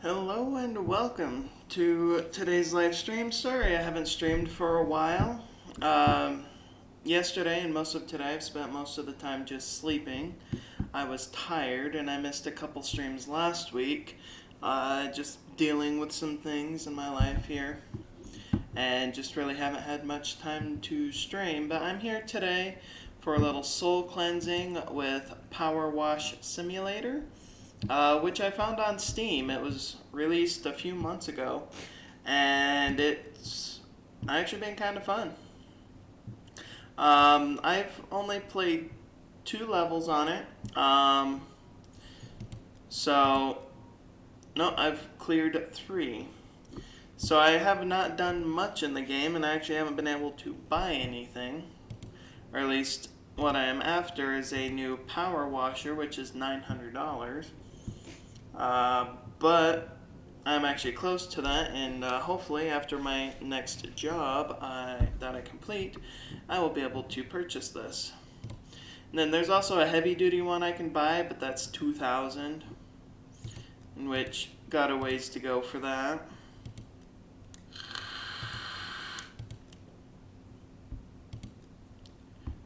Hello and welcome to today's live stream. Sorry I haven't streamed for a while. Yesterday and most of today I've spent most of the time just sleeping. I was tired and I missed a couple streams last week. Just dealing with some things in my life here. And just really haven't had much time to stream. But I'm here today for a little soul cleansing with Power Wash Simulator. Which I found on Steam. It was released a few months ago, and it's actually been kind of fun. I've only played 2 levels on it, so no, I've cleared 3. So I have not done much in the game, and I actually haven't been able to buy anything, or at least what I am after is a new power washer, which is $900. But I'm actually close to that, and hopefully after my next job that I complete, I will be able to purchase this. And then there's also a heavy duty one I can buy, but that's $2,000, in which got a ways to go for that.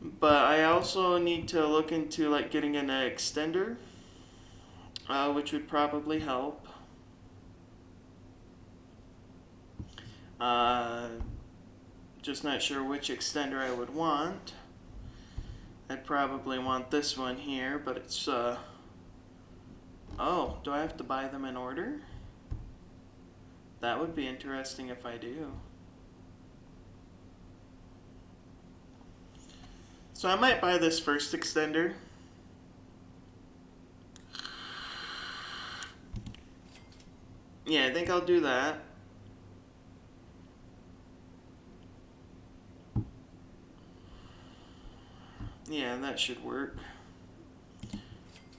But I also need to look into like getting an extender, which would probably help. Just not sure which extender I would want. I'd probably want this one here, but it's, oh, do I have to buy them in order? That would be interesting if I do. So I might buy this first extender. Yeah, I think I'll do that. Yeah, that should work.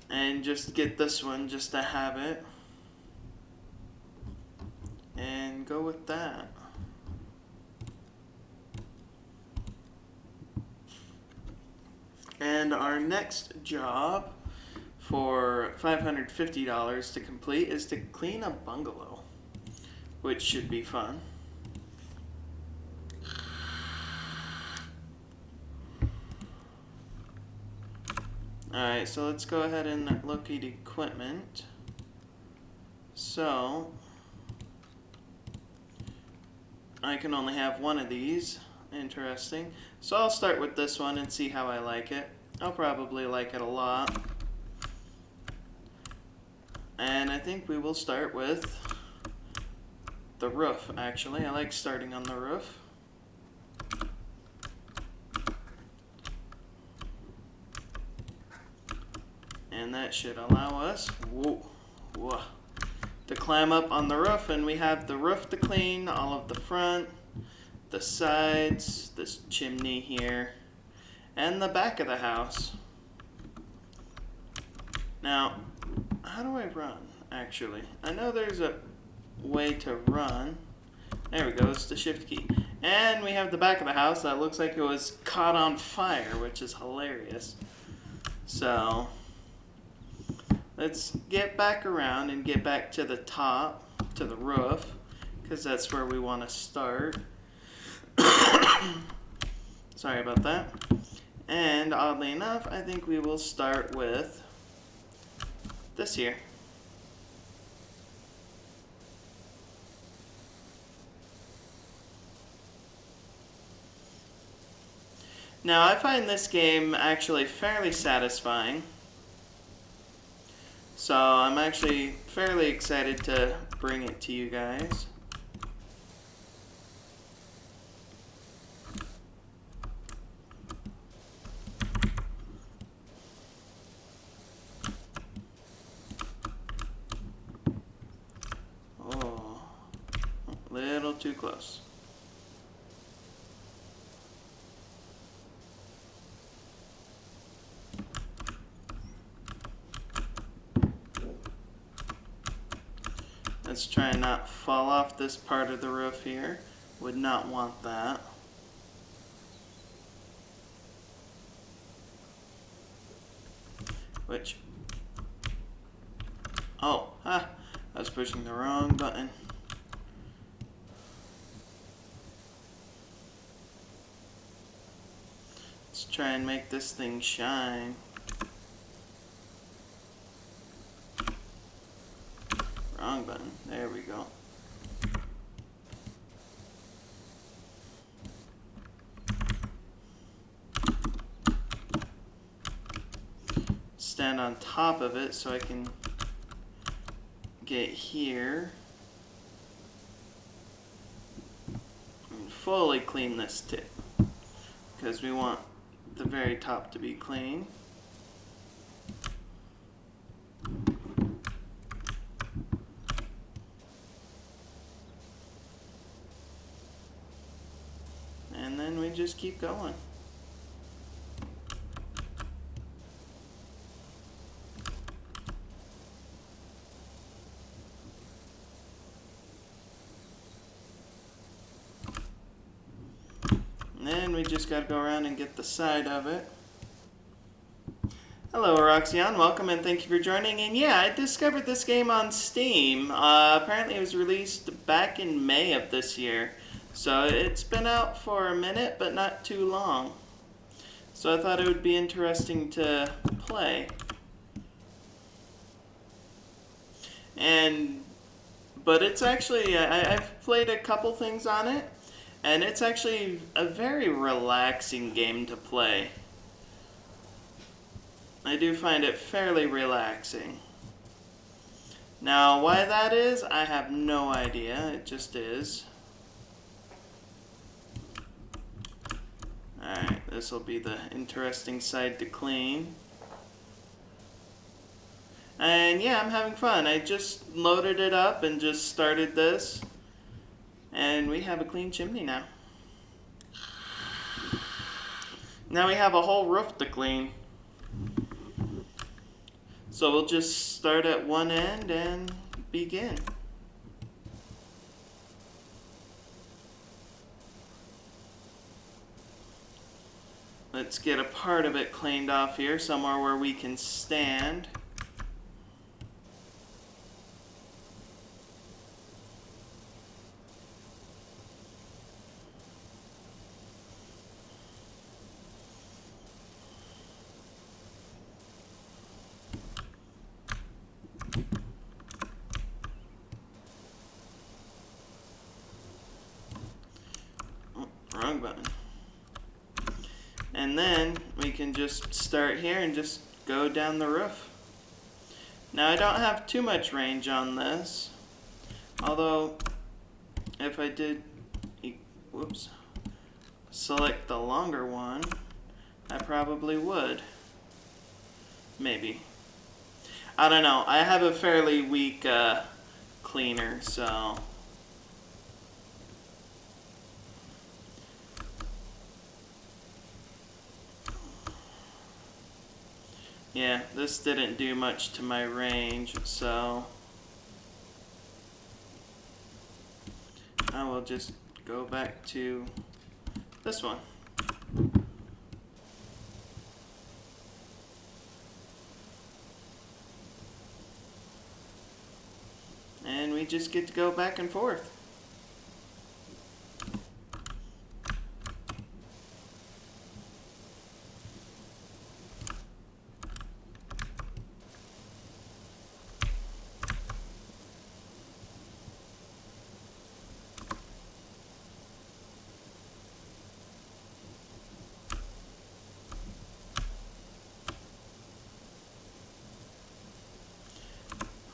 And just get this one just to have it. And go with that. And our next job for $550 to complete is to clean a bungalow, which should be fun. Alright, so let's go ahead and look at equipment. So, I can only have one of these. Interesting. So I'll start with this one and see how I like it. I'll probably like it a lot. And I think we will start with the roof, actually. I like starting on the roof. And that should allow us to climb up on the roof, and we have the roof to clean, all of the front, the sides, this chimney here, and the back of the house. Now, how do I run, actually? I know there's a way to run. There we go, it's the shift key. And we have the back of the house that looks like it was caught on fire, which is hilarious. So, let's get back around and get back to the top, to the roof, because that's where we want to start. Sorry about that. And oddly enough, I think we will start with this here. Now, I find this game actually fairly satisfying. So I'm actually fairly excited to bring it to you guys. Oh, a little too close. Let's try and not fall off this part of the roof here. Would not want that. Which, oh, was pushing the wrong button. Let's try and make this thing shine. Wrong button. There we go. Stand on top of it so I can get here and fully clean this tip, because we want the very top to be clean. And then we just keep going. And then we just gotta go around and get the side of it. Hello, Roxanne. Welcome and thank you for joining. And yeah, I discovered this game on Steam. Apparently it was released back in May of this year. So it's been out for a minute, but not too long. So I thought it would be interesting to play. But it's actually, I've played a couple things on it, and it's actually a very relaxing game to play. I do find it fairly relaxing. Now, why that is, I have no idea. It just is. Alright, this will be the interesting side to clean. And yeah, I'm having fun. I just loaded it up and just started this. And we have a clean chimney now. Now we have a whole roof to clean. So we'll just start at one end and begin. Let's get a part of it cleaned off here, somewhere where we can stand. Oh, wrong button. And then we can just start here and just go down the roof. Now I don't have too much range on this, although if I did, whoops, select the longer one, I probably would. Maybe. I don't know. I have a fairly weak cleaner, so... yeah, this didn't do much to my range, so I will just go back to this one. And we just get to go back and forth.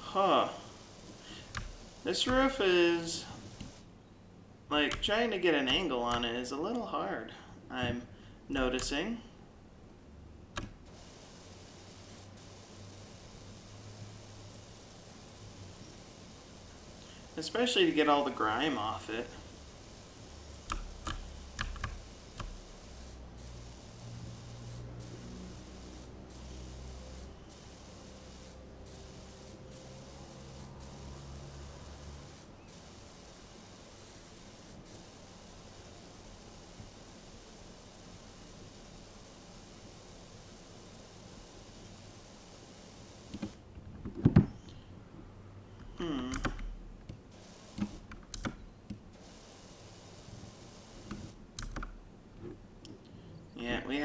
Huh. This roof is, like, trying to get an angle on it is a little hard, I'm noticing. Especially to get all the grime off it.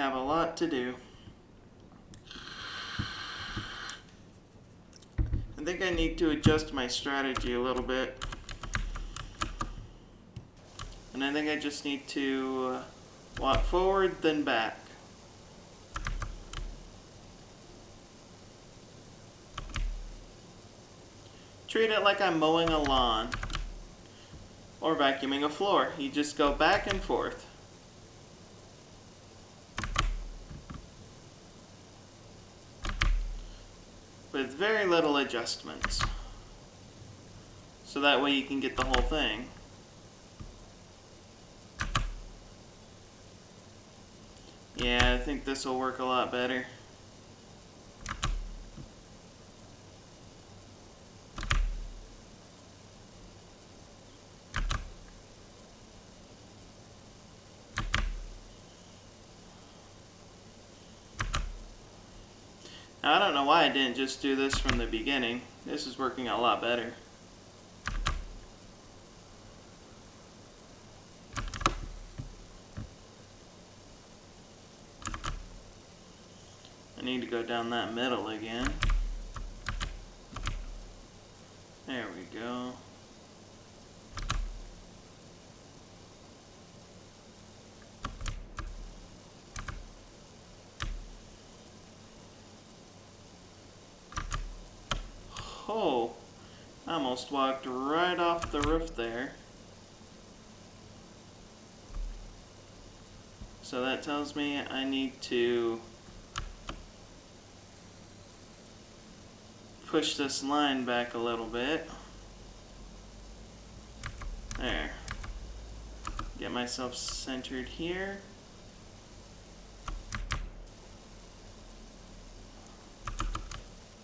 have a lot to do. I think I need to adjust my strategy a little bit. And I think I just need to walk forward, then back. Treat it like I'm mowing a lawn or vacuuming a floor. You just go back and forth. With very little adjustments. So that way you can get the whole thing. Yeah, I think this will work a lot better. Now, I don't know why I didn't just do this from the beginning. This is working a lot better. I need to go down that middle again. There we go. Oh, I almost walked right off the roof there. So that tells me I need to push this line back a little bit. There. Get myself centered here.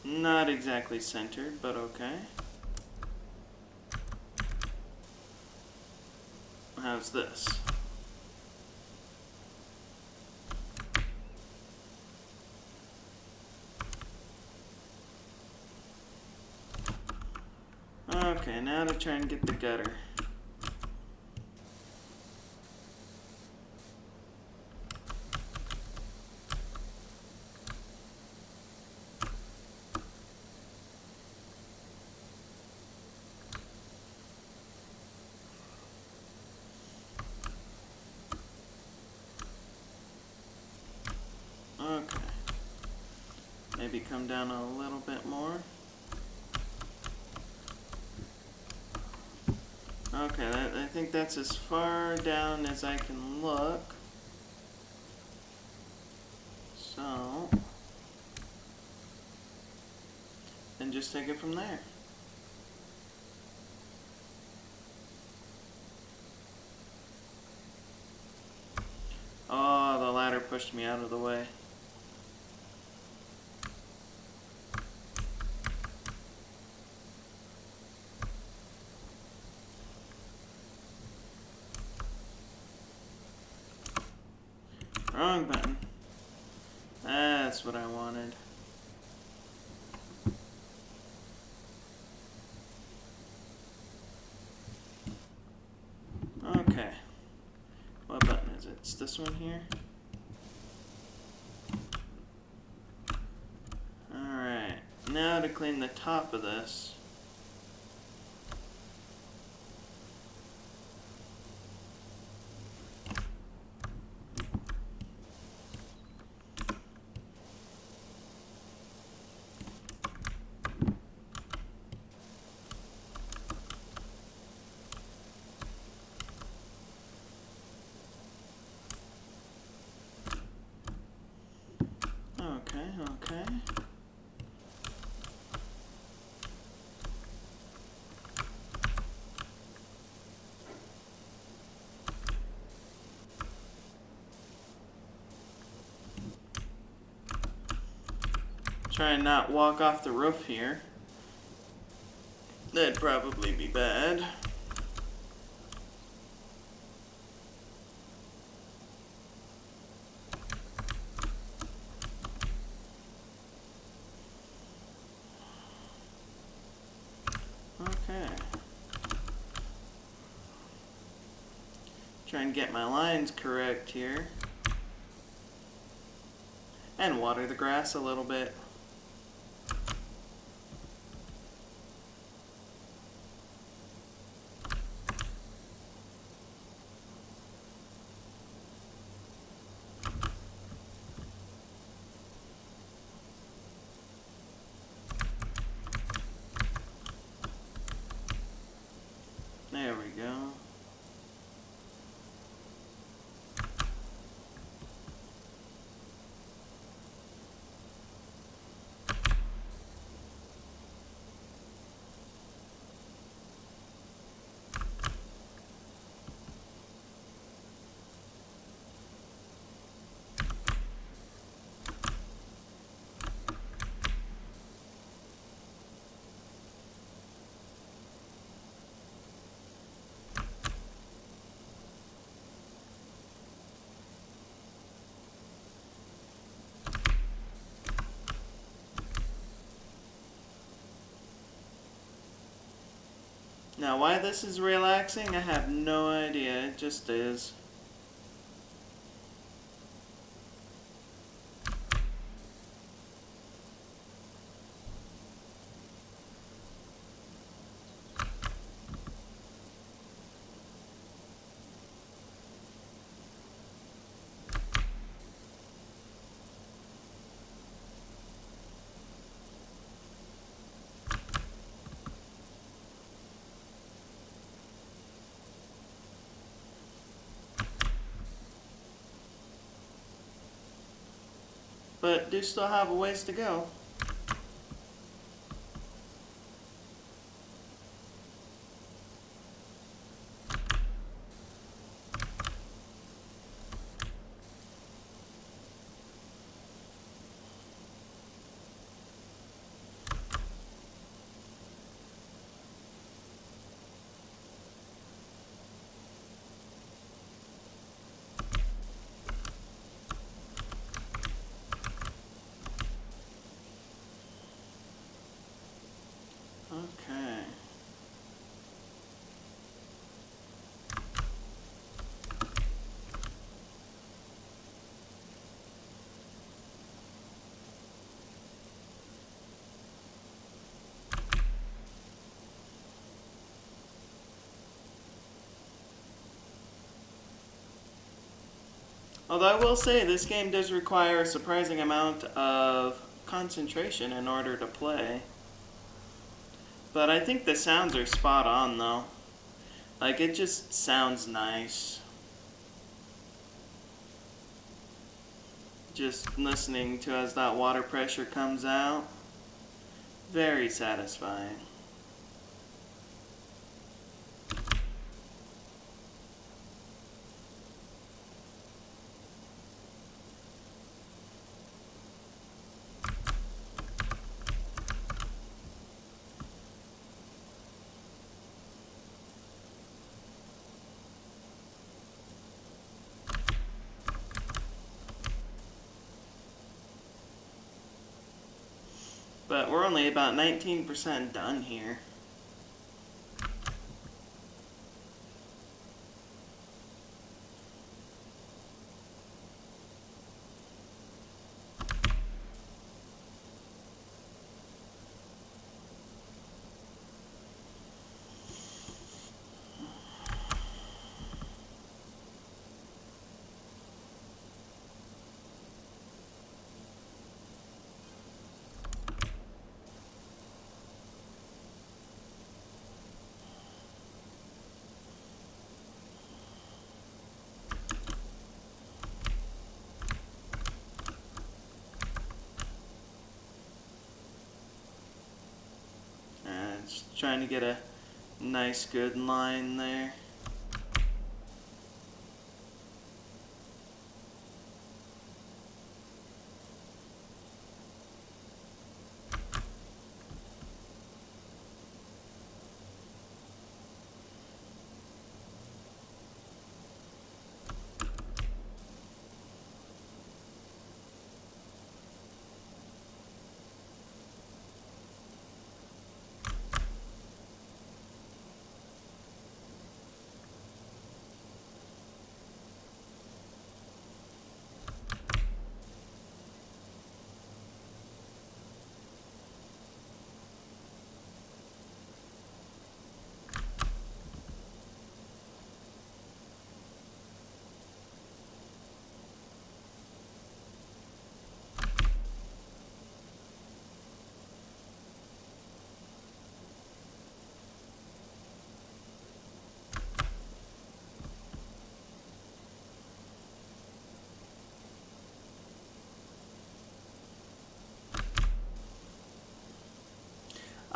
Not exactly centered, but okay. How's this? Okay, now to try and get the gutter. Okay. Maybe come down a little bit more. Okay, I think that's as far down as I can look. So, and just take it from there. Oh, the ladder pushed me out of the way. Wrong button. That's what I wanted. Okay. What button is it? It's this one here. Alright. Now to clean the top of this. Okay. Try and not walk off the roof here. That'd probably be bad. Okay. Try and get my lines correct here. and water the grass a little bit. There we go. Now, why this is relaxing, I have no idea. It just is. But do still have a ways to go. Okay. Although I will say this game does require a surprising amount of concentration in order to play. But I think the sounds are spot on though. Like, it just sounds nice. Just listening to as that water pressure comes out. Very satisfying. But we're only about 19% done here. Just trying to get a nice good line there.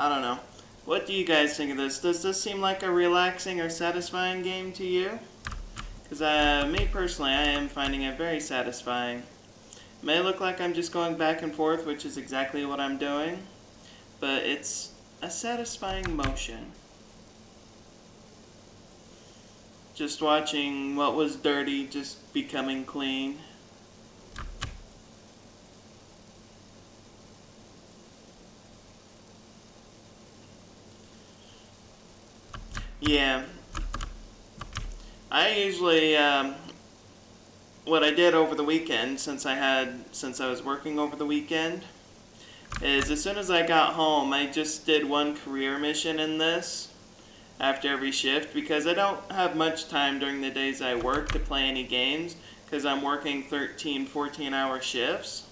I don't know. What do you guys think of this? Does this seem like a relaxing or satisfying game to you? Because me personally, I am finding it very satisfying. It may look like I'm just going back and forth, which is exactly what I'm doing, but it's a satisfying motion. Just watching what was dirty just becoming clean. Yeah. I usually, what I did over the weekend, since I was working over the weekend, is as soon as I got home, I just did one career mission in this after every shift, because I don't have much time during the days I work to play any games, because I'm working 13, 14-hour shifts.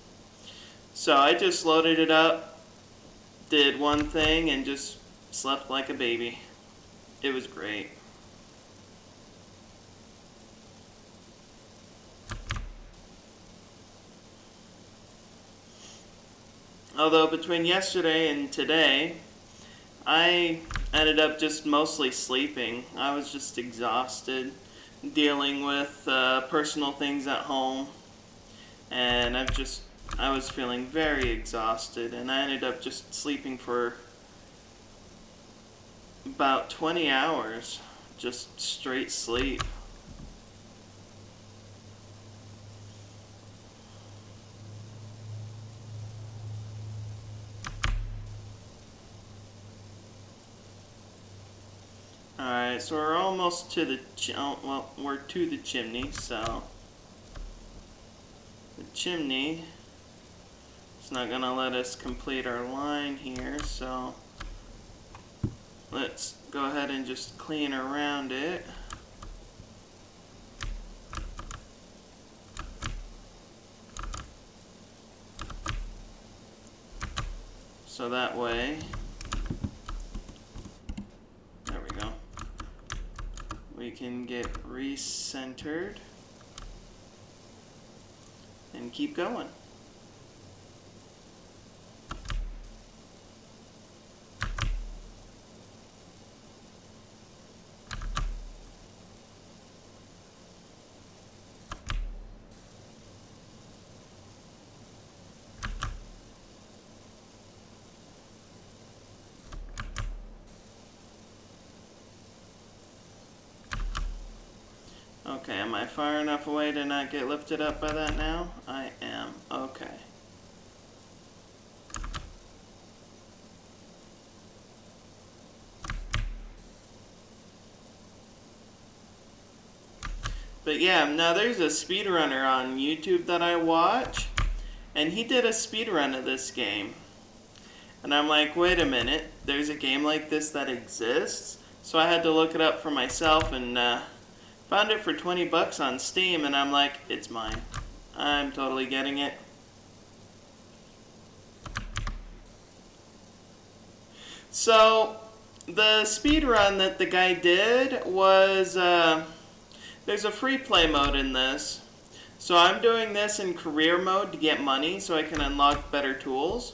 So I just loaded it up, did one thing, and just slept like a baby. It was great. Although between yesterday and today, I ended up just mostly sleeping. I was just exhausted, dealing with personal things at home, and I was feeling very exhausted, and I ended up just sleeping for about 20 hours, just straight sleep. Alright, so we're almost to the, we're to the chimney, so the chimney is not going to let us complete our line here, so let's go ahead and just clean around it. So that way, there we go, we can get recentered and keep going. Okay, am I far enough away to not get lifted up by that now? I am. Okay. But yeah, now there's a speedrunner on YouTube that I watch, and he did a speedrun of this game. And I'm like, wait a minute, there's a game like this that exists? So I had to look it up for myself, and found it for 20 bucks on Steam, and I'm like, it's mine. I'm totally getting it. So, the speedrun that the guy did was, there's a free play mode in this. So I'm doing this in career mode to get money so I can unlock better tools.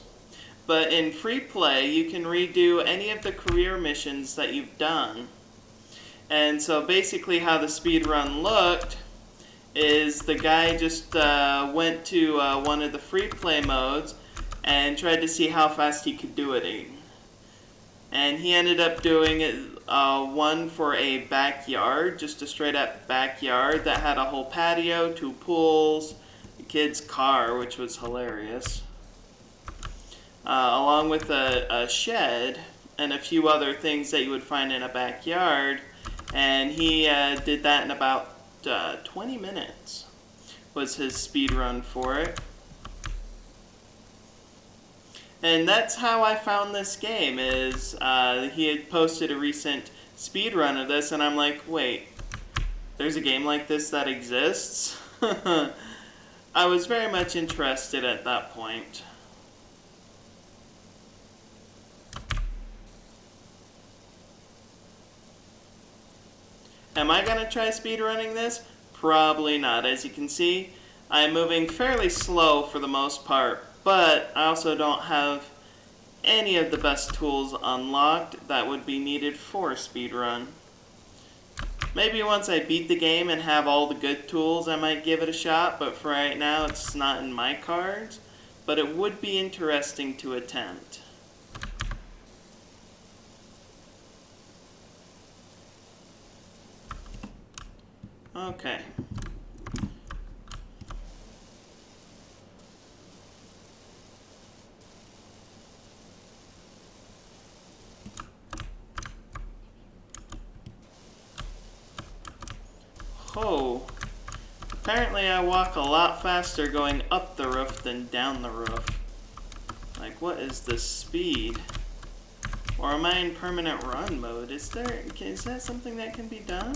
But in free play, you can redo any of the career missions that you've done. And so basically how the speed run looked is the guy just went to one of the free play modes and tried to see how fast he could do it. And he ended up doing one for a backyard, just a straight up backyard that had a whole patio, 2 pools, a kid's car, which was hilarious, along with a shed and a few other things that you would find in a backyard. And he did that in about 20 minutes was his speed run for it. And that's how I found this game, is he had posted a recent speed run of this, and I'm like, wait, there's a game like this that exists? I was very much interested at that point. Am I going to try speedrunning this? Probably not. As you can see, I'm moving fairly slow for the most part, but I also don't have any of the best tools unlocked that would be needed for a speedrun. Maybe once I beat the game and have all the good tools, I might give it a shot, but for right now, it's not in my cards. But it would be interesting to attempt. Okay. Oh. Apparently I walk a lot faster going up the roof than down the roof. Like, what is the speed? Or am I in permanent run mode? Is that something that can be done?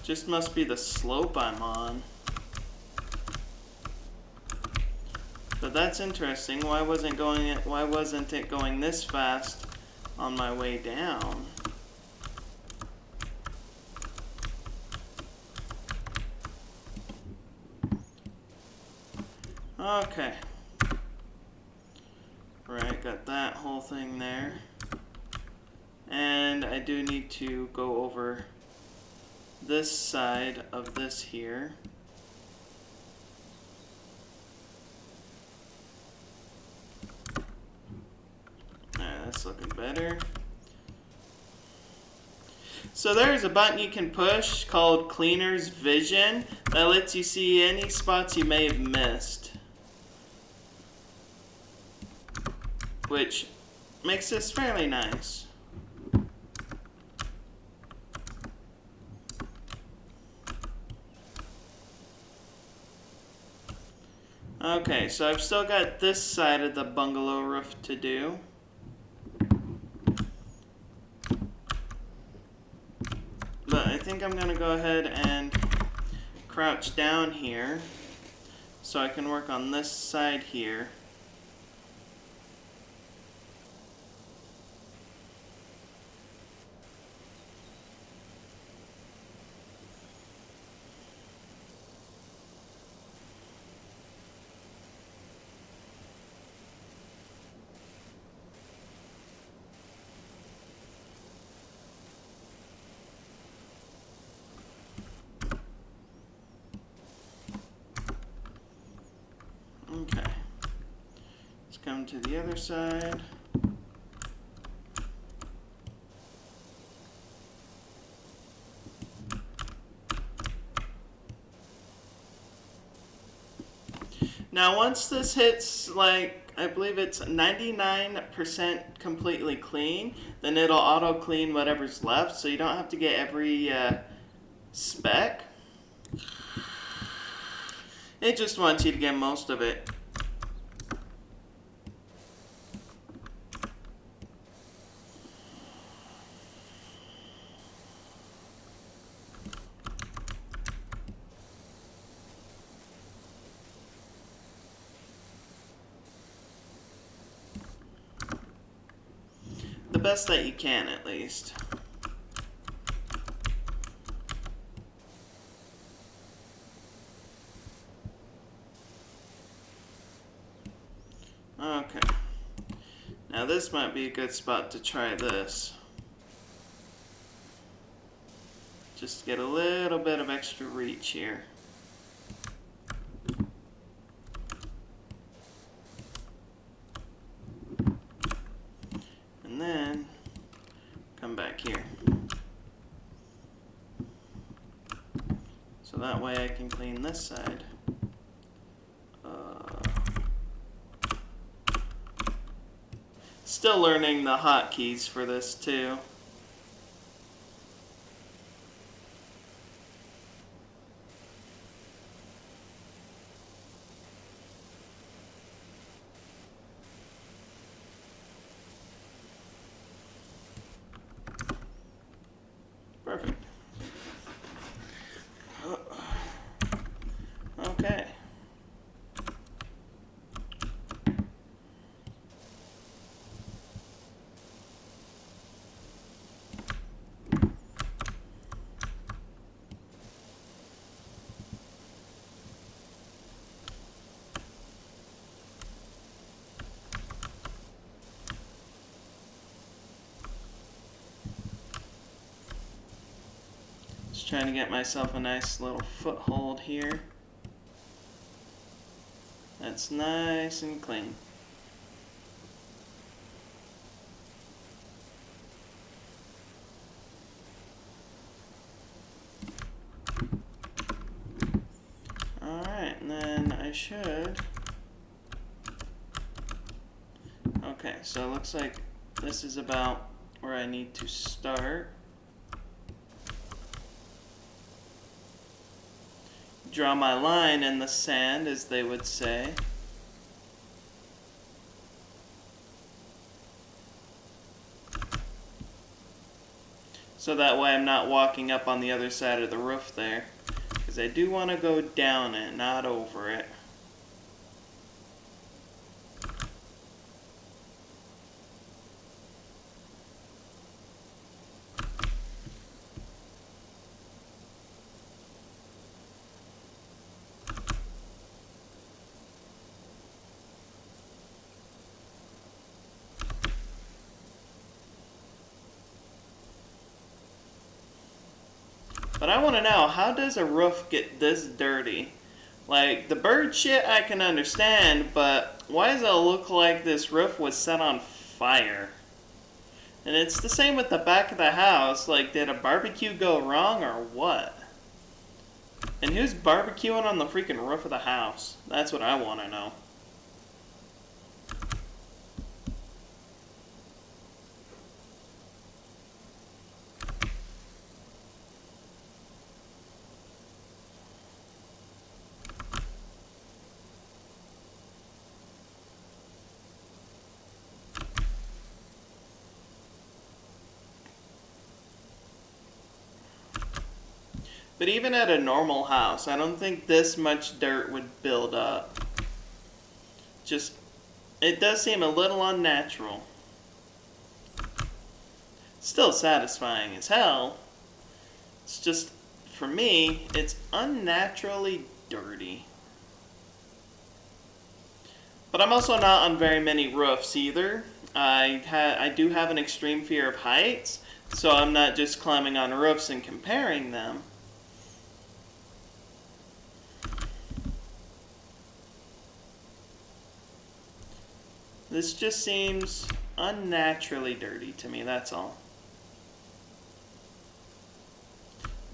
Just must be the slope I'm on. But that's interesting. Why wasn't it going this fast on my way down? Okay. Right, got that whole thing there. And I do need to go over this side of this here. Alright, that's looking better. So there's a button you can push called Cleaner's Vision that lets you see any spots you may have missed, which makes this fairly nice. Okay, so I've still got this side of the bungalow roof to do. But I think I'm going to go ahead and crouch down here so I can work on this side here. Okay, let's come to the other side. Now once this hits, like, I believe it's 99% completely clean, then it'll auto clean whatever's left, so you don't have to get every speck. It just wants you to get most of it. The best that you can, at least. Okay. Now this might be a good spot to try this. Just get a little bit of extra reach here. And then come back here. So that way I can clean this side. Still learning the hotkeys for this too. Perfect. Okay. Just trying to get myself a nice little foothold here. That's nice and clean. Alright, and then I should... Okay, so it looks like this is about where I need to start. Draw my line in the sand, as they would say. So that way I'm not walking up on the other side of the roof there. Because I do want to go down it, not over it. But I want to know, how does a roof get this dirty? Like, the bird shit I can understand, but why does it look like this roof was set on fire? And it's the same with the back of the house. Like, did a barbecue go wrong or what? And who's barbecuing on the freaking roof of the house? That's what I want to know. But even at a normal house, I don't think this much dirt would build up. Just, it does seem a little unnatural. Still satisfying as hell. It's just, for me, it's unnaturally dirty. But I'm also not on very many roofs either. I do have an extreme fear of heights, so I'm not just climbing on roofs and comparing them. This just seems unnaturally dirty to me, that's all.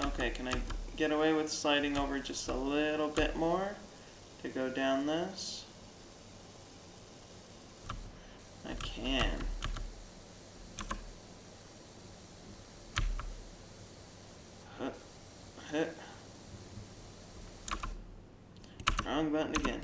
Okay, can I get away with sliding over just a little bit more to go down this? I can. Wrong button again.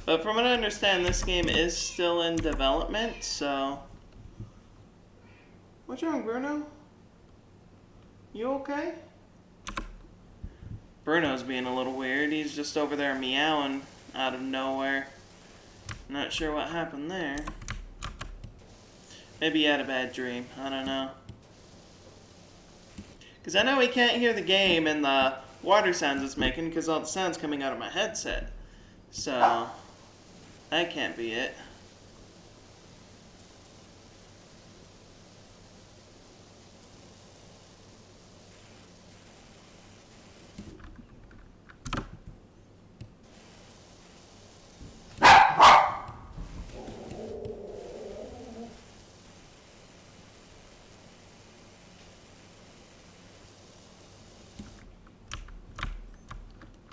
But from what I understand, this game is still in development, so... What's wrong, Bruno? You okay? Bruno's being a little weird. He's just over there meowing out of nowhere. Not sure what happened there. Maybe he had a bad dream. I don't know. Because I know he can't hear the game and the water sounds it's making because all the sound's coming out of my headset. So... that can't be it.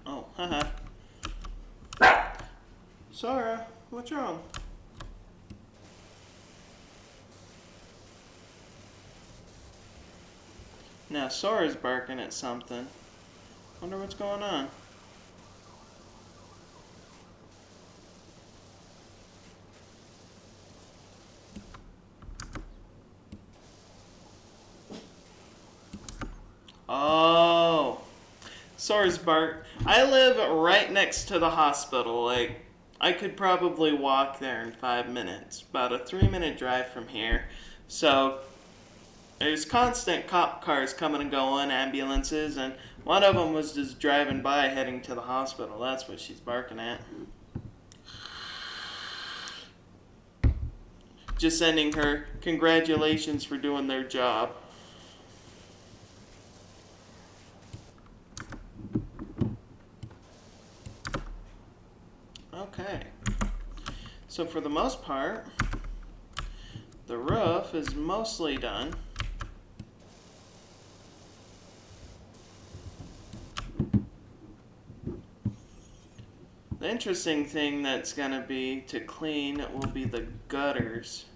Oh, haha. Sora, what's wrong? Now Sora's barking at something. Wonder what's going on. Oh, Sora's bark. I live right next to the hospital. Like, I could probably walk there in 5 minutes. About a 3 minute drive from here. So, there's constant cop cars coming and going, ambulances, and one of them was just driving by heading to the hospital. That's what she's barking at. Just sending her congratulations for doing their job. Okay. So for the most part, the roof is mostly done. The interesting thing that's going to be to clean will be the gutters.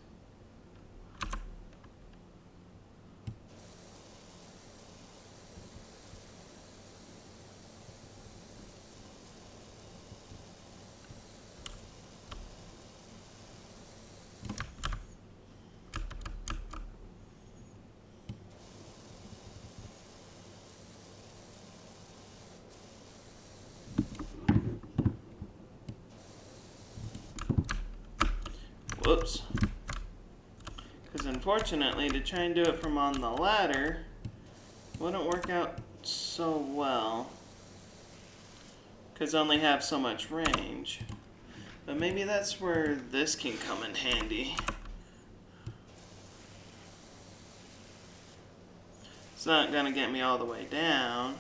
Whoops. Because unfortunately, to try and do it from on the ladder wouldn't work out so well. Because I only have so much range. But maybe that's where this can come in handy. It's not going to get me all the way down.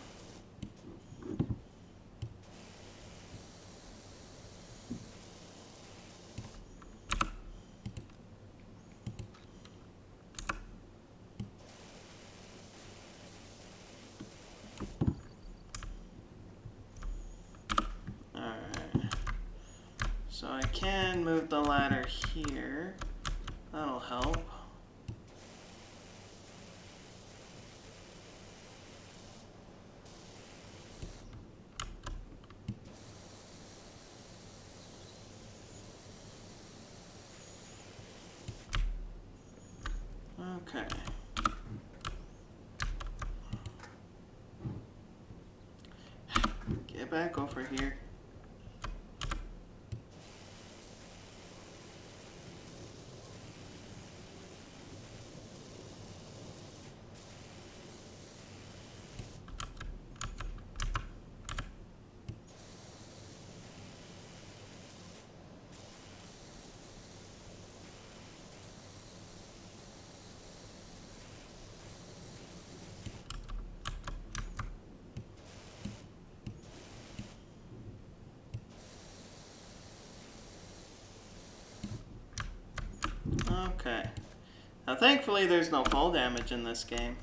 So I can move the ladder here. That'll help. Okay. Get back over here. Okay. Now thankfully there's no fall damage in this game.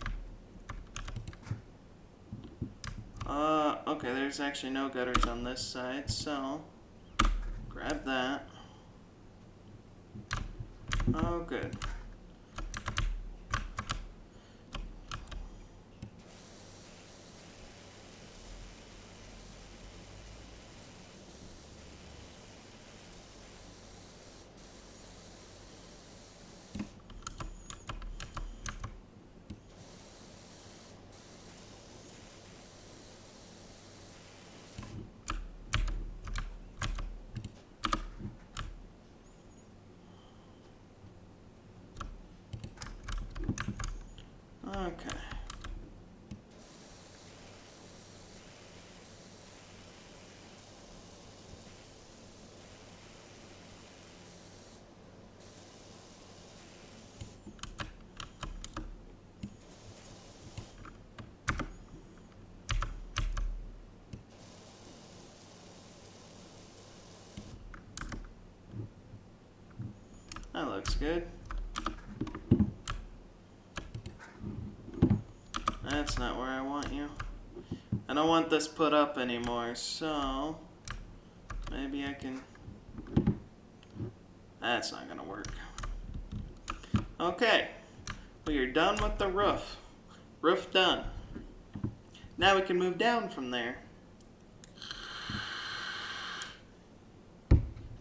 Okay, there's actually no gutters on this side, so grab that. Oh, good. Okay. That looks good. That's not where I want you. I don't want this put up anymore, so maybe I can That's not gonna work. Okay, well, you're done with the roof. Roof done. Now we can move down from there.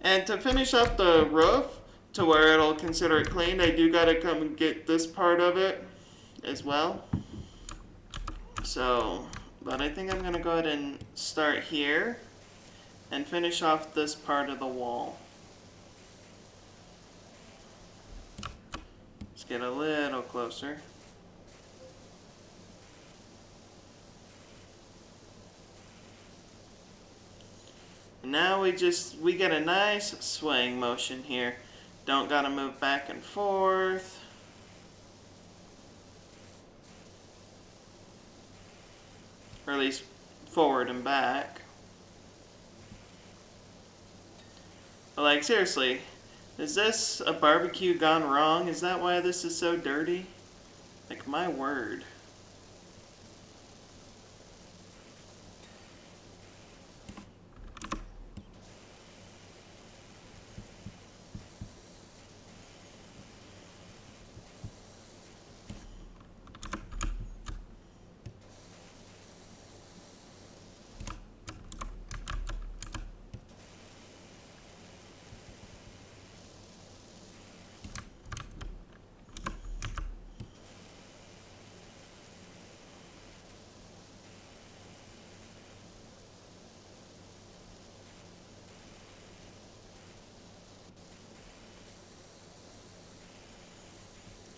And to finish up the roof, to where it'll consider it cleaned, I do gotta come and get this part of it as well. So, but I think I'm gonna go ahead and start here and finish off this part of the wall. Let's get a little closer. Now we get a nice swaying motion here. Don't gotta move back and forth. Or at least forward and back. But like, seriously, is this a barbecue gone wrong? Is that why this is so dirty? Like, my word.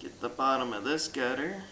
Get the bottom of this gutter.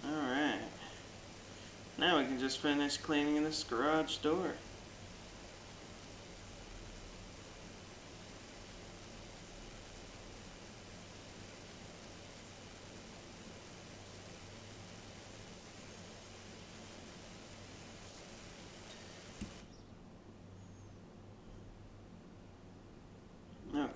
Alright. Now we can just finish cleaning this garage door. Okay.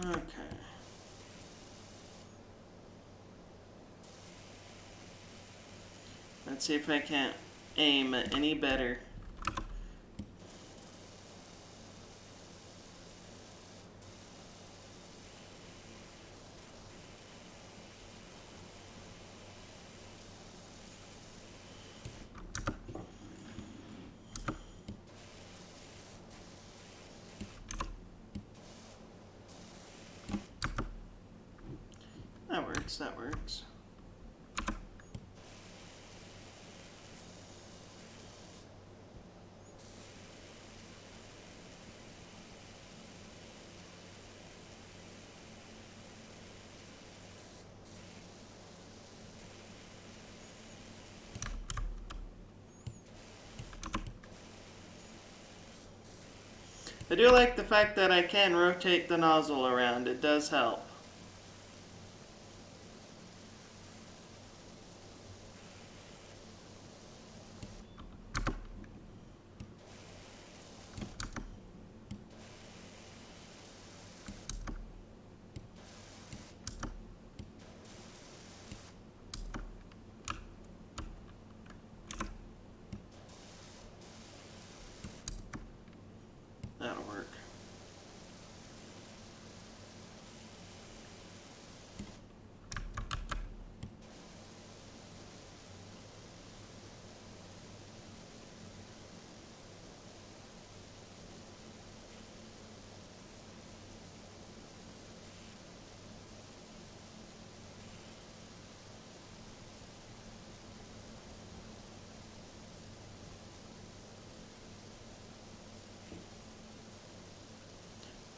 Okay. Let's see if I can't aim any better. That works. I do like the fact that I can rotate the nozzle around. It does help. That'll work.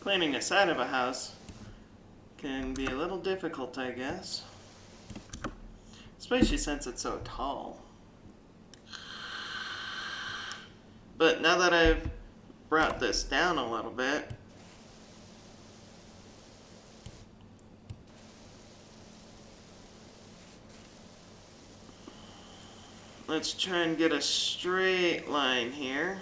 Cleaning a side of a house can be a little difficult, I guess. Especially since it's so tall. But now that I've brought this down a little bit, let's try and get a straight line here.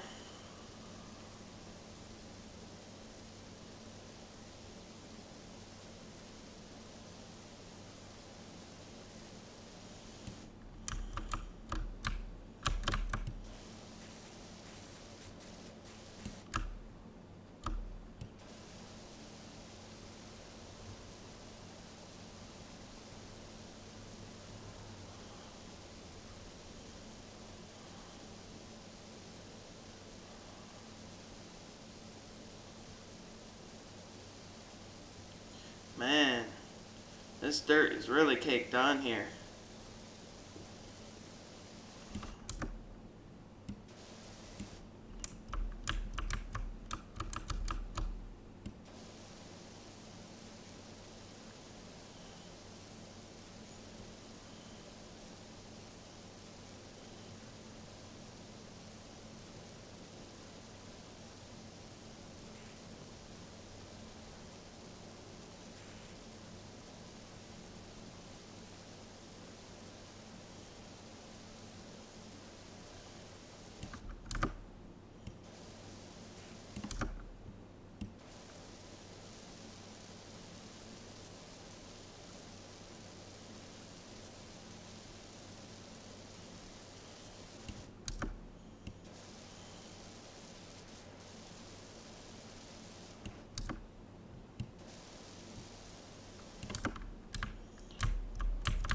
Man, this dirt is really caked on here.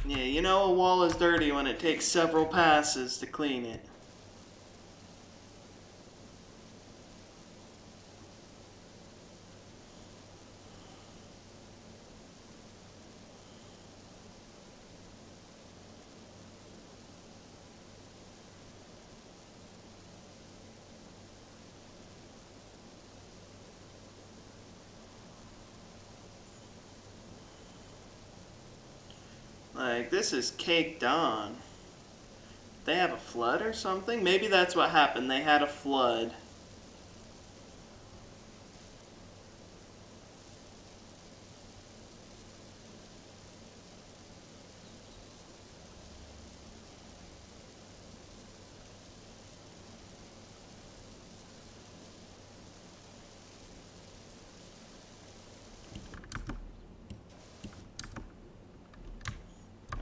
Yeah, you know a wall is dirty when it takes several passes to clean it. Like, this is caked on. They have a flood or something? Maybe that's what happened. They had a flood.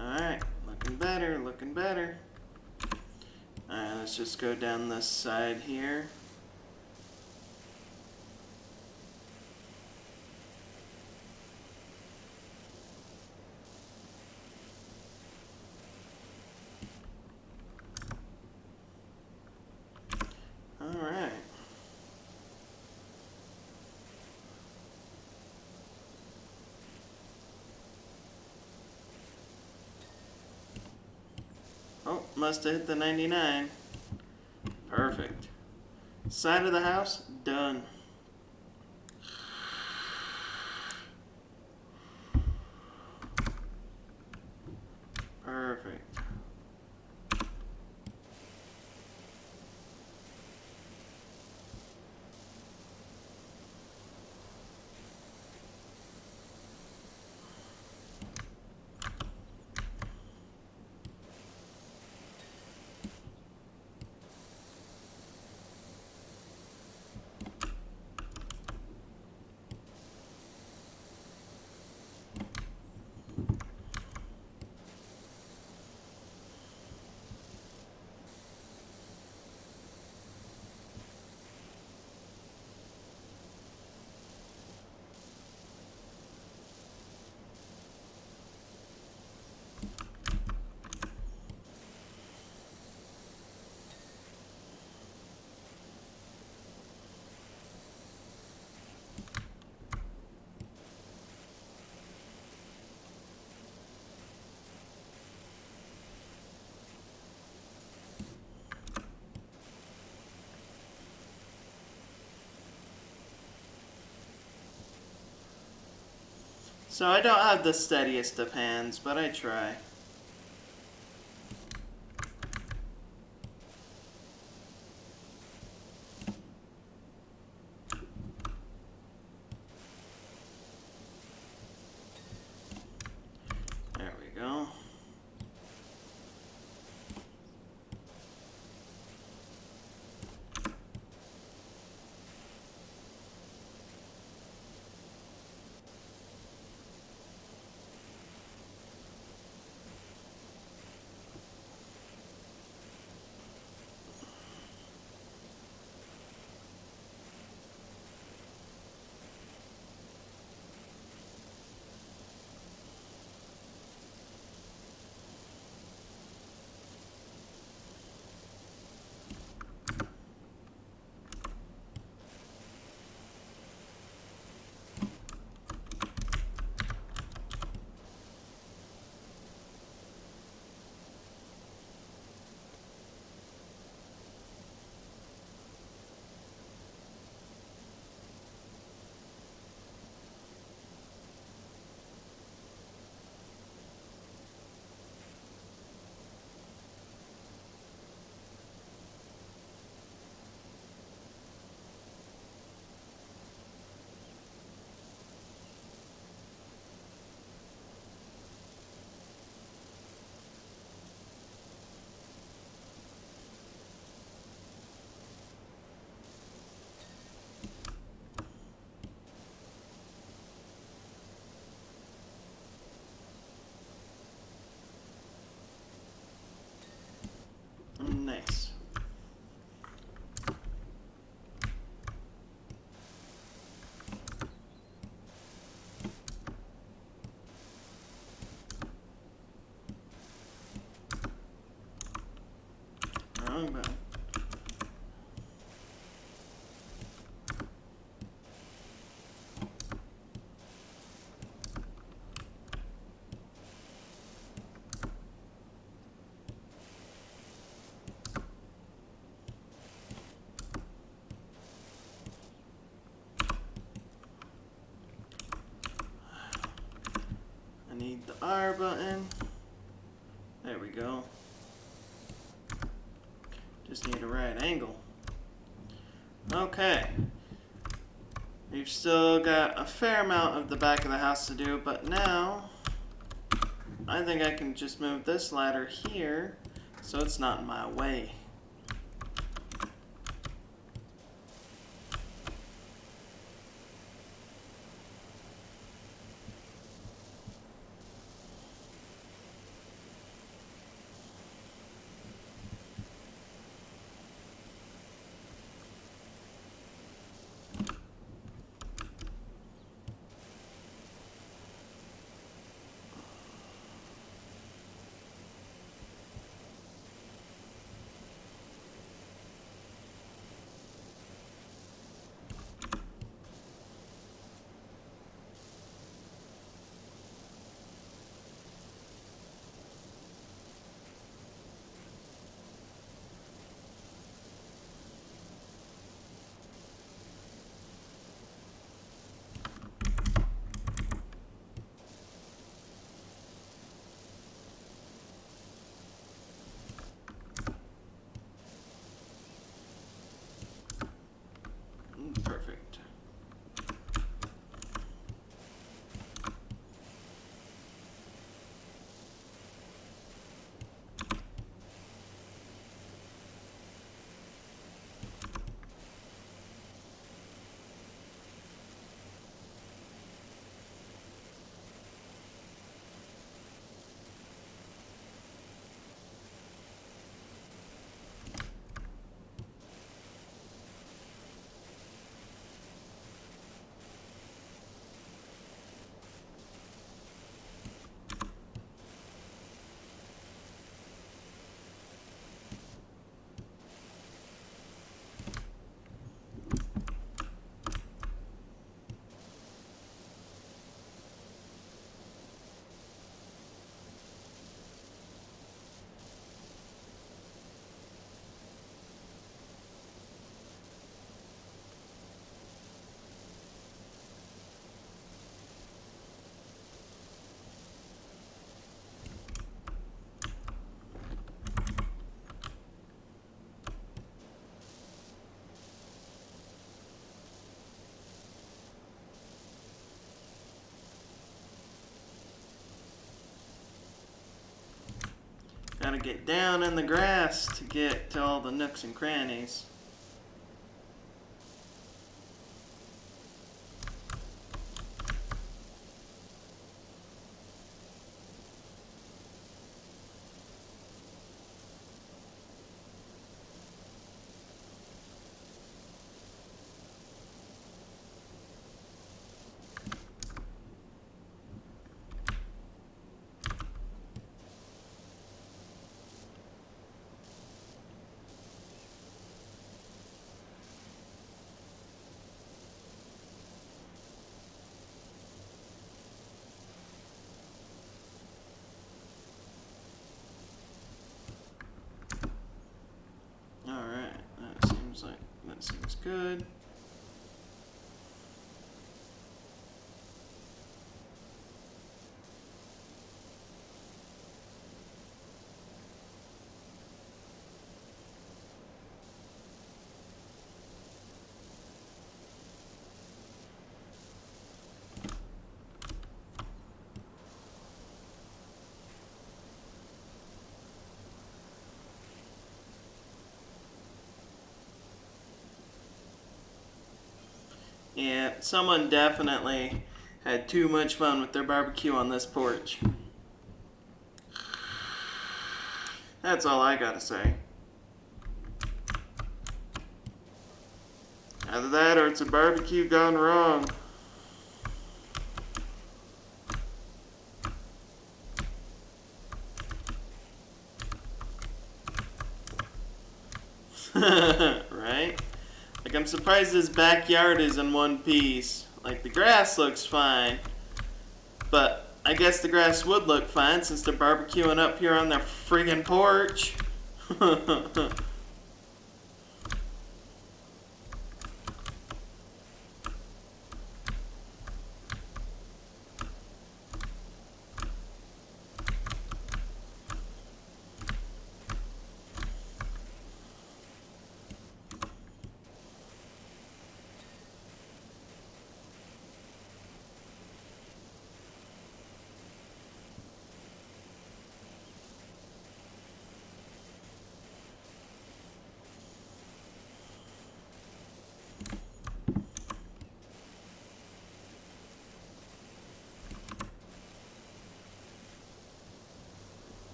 Alright, looking better, looking better. Alright, let's just go down this side here. Alright. Oh, must have hit the 99. Perfect. Side of the house, done. Perfect. So I don't have the steadiest of hands, but I try. There we go. Nice. Wrong button. I need the R button. There we go. Just need a right angle. Okay. We've still got a fair amount of the back of the house to do, but now I think I can just move this ladder here so it's not in my way. Gotta get down in the grass to get to all the nooks and crannies. Alright, that seems good. Yeah, someone definitely had too much fun with their barbecue on this porch. That's all I gotta say. Either that or it's a barbecue gone wrong. Right? Like, I'm surprised this backyard is in one piece. Like, the grass looks fine, but I guess the grass would look fine since they're barbecuing up here on their friggin' porch.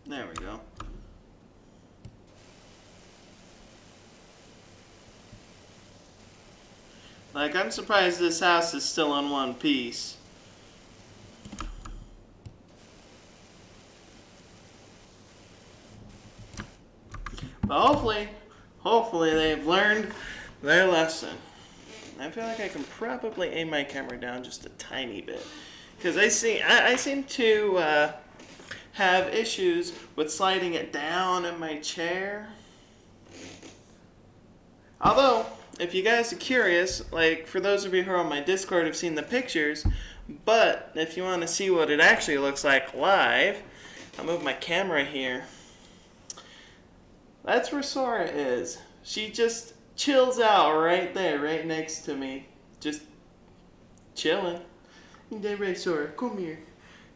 There we go. Like, I'm surprised this house is still in one piece. But hopefully they've learned their lesson. I feel like I can probably aim my camera down just a tiny bit. Because I seem to have issues with sliding it down in my chair. Although, if you guys are curious, like, for those of you who are on my Discord have seen the pictures, but if you want to see what it actually looks like live, I'll move my camera here. That's where Sora is. She just chills out right there, right next to me. Just chilling. Hey, right, Sora, come here.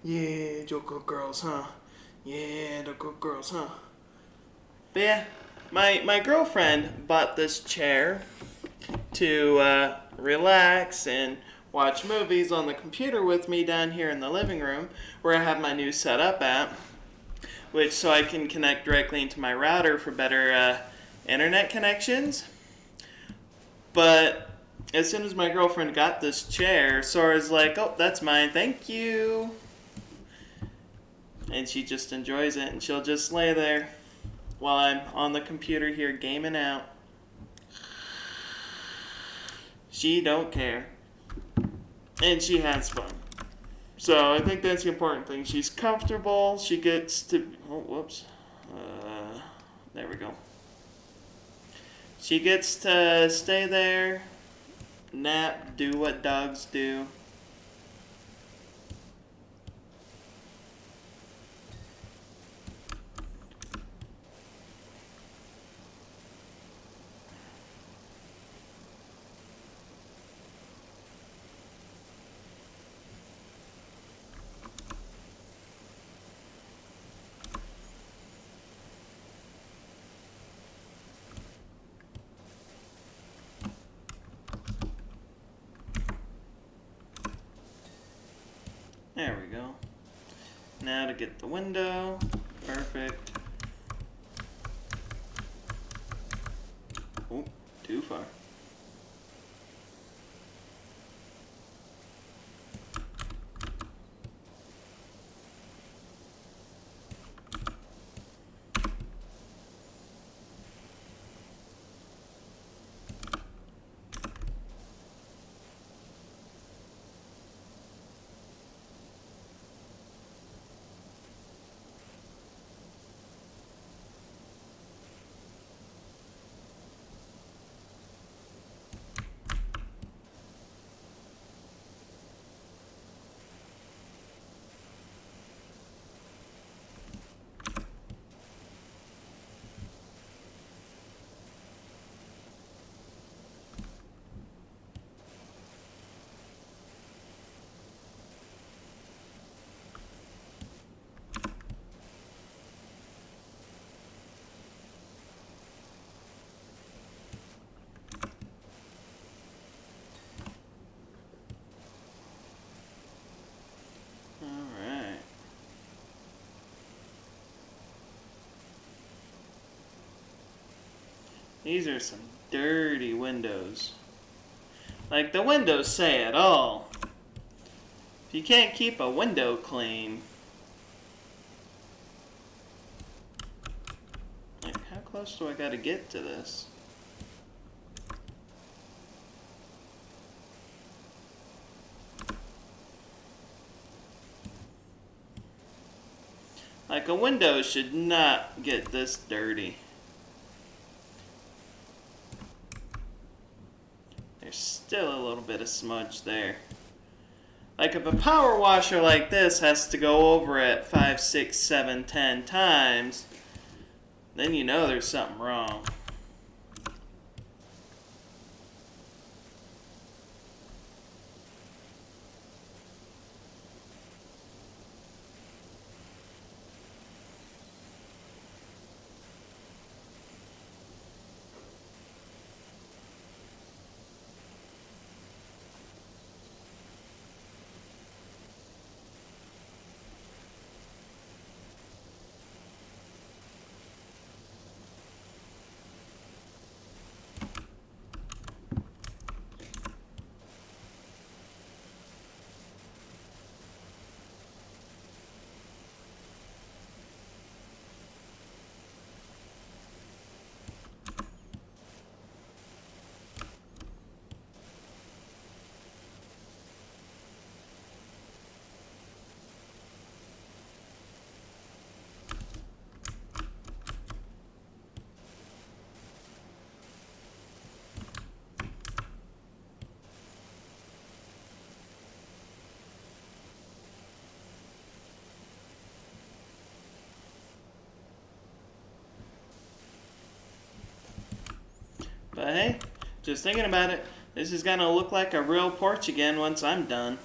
Yeah, the good girls, huh? Yeah, the good girls, huh? But yeah, my girlfriend bought this chair to relax and watch movies on the computer with me down here in the living room where I have my new setup at, which so I can connect directly into my router for better internet connections. But as soon as my girlfriend got this chair, Sora's like, oh, that's mine, thank you. And she just enjoys it, and she'll just lay there while I'm on the computer here gaming out. She don't care. And she has fun. So I think that's the important thing. She's comfortable. She gets to... Oh, whoops. There we go. She gets to stay there, nap, do what dogs do. There we go. Now to get the window. Perfect. Oh, too far. Alright. These are some dirty windows. Like, the windows say it all. If you can't keep a window clean... Like, how close do I gotta get to this? Like, a window should not get this dirty. There's still a little bit of smudge there. Like, if a power washer like this has to go over it 5, 6, 7, 10 times, then you know there's something wrong. But hey, just thinking about it, this is gonna look like a real porch again once I'm done.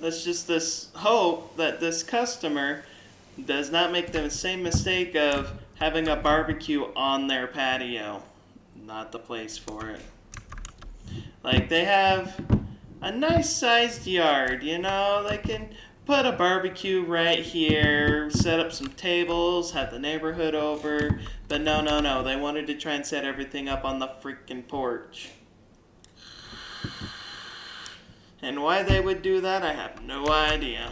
Let's just hope that this customer does not make the same mistake of having a barbecue on their patio. Not the place for it. Like, they have a nice sized yard, you know, they can put a barbecue right here, set up some tables, have the neighborhood over, but no, they wanted to try and set everything up on the freaking porch. And why they would do that, I have no idea.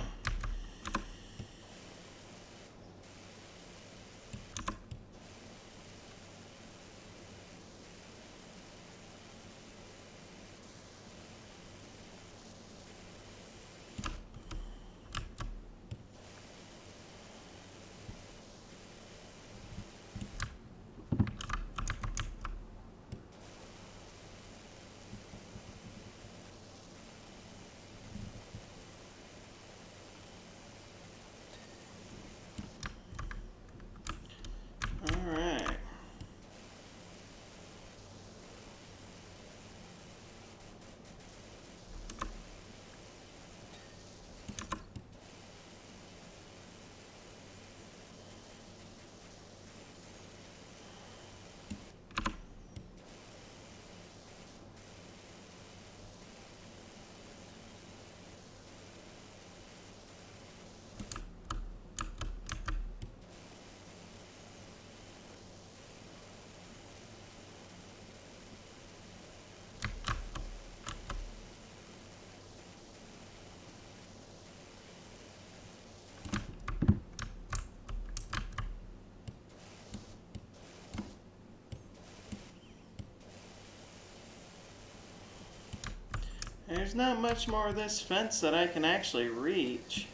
There's not much more of this fence that I can actually reach.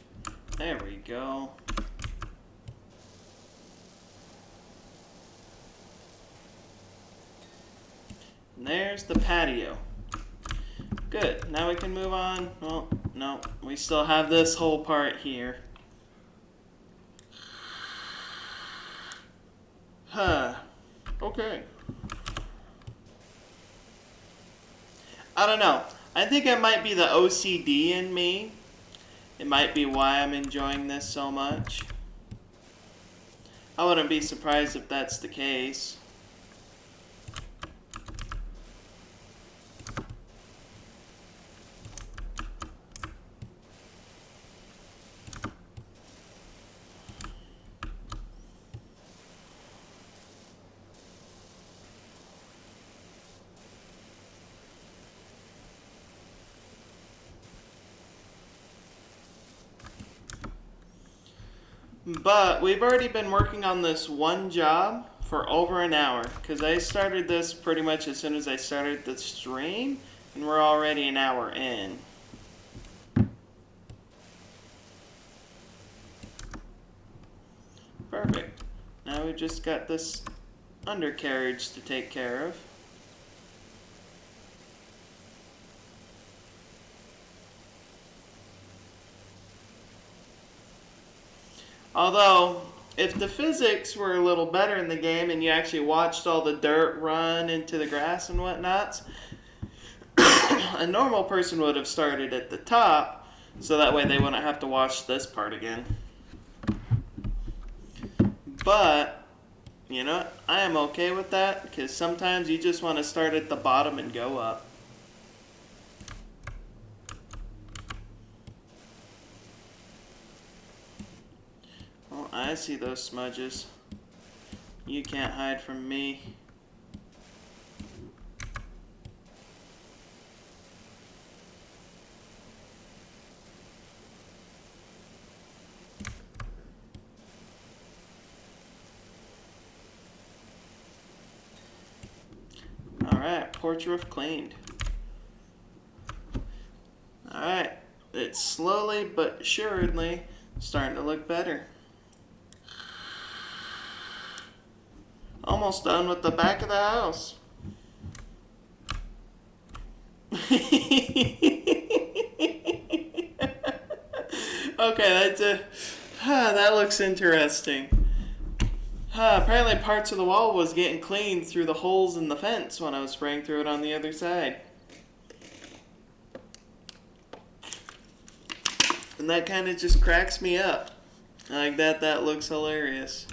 There we go. And there's the patio. Good, now we can move on. Well, no, we still have this whole part here. Huh. Okay. I don't know. I think it might be the OCD in me. It might be why I'm enjoying this so much. I wouldn't be surprised if that's the case. But we've already been working on this one job for over an hour because I started this pretty much as soon as I started the stream, and we're already an hour in. Perfect. Now we've just got this undercarriage to take care of. Although, if the physics were a little better in the game and you actually watched all the dirt run into the grass and whatnots, a normal person would have started at the top, so that way they wouldn't have to watch this part again. But, you know what? I am okay with that, because sometimes you just want to start at the bottom and go up. Oh, I see those smudges. You can't hide from me. Alright, porch roof cleaned. Alright, it's slowly but assuredly starting to look better. Almost done with the back of the house. Okay, that looks interesting. Apparently parts of the wall was getting cleaned through the holes in the fence when I was spraying through it on the other side. And that kind of just cracks me up. Like that looks hilarious.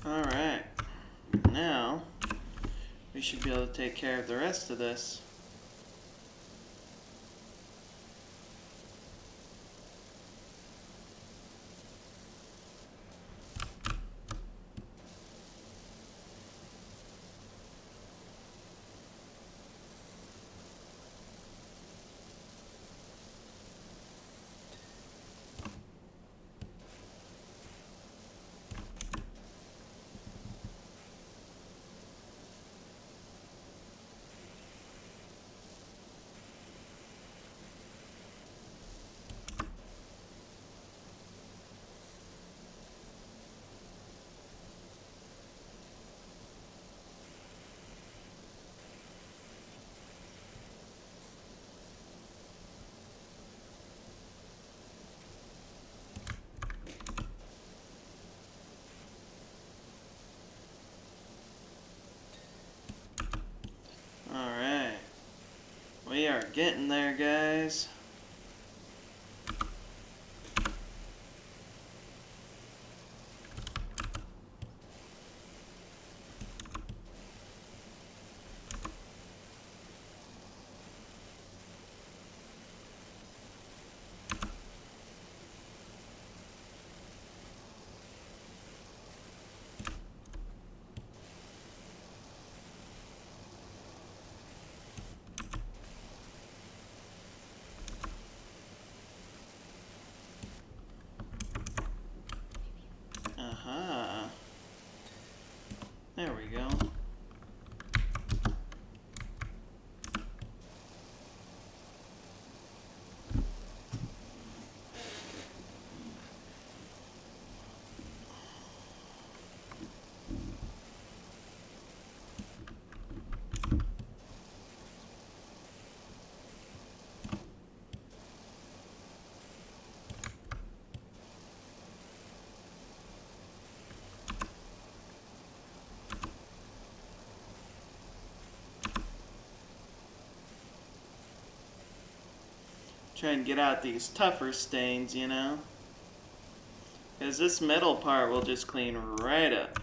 Alright, now we should be able to take care of the rest of this. are getting there, guys. Aha. There we go. Try and get out these tougher stains, you know? Because this middle part will just clean right up.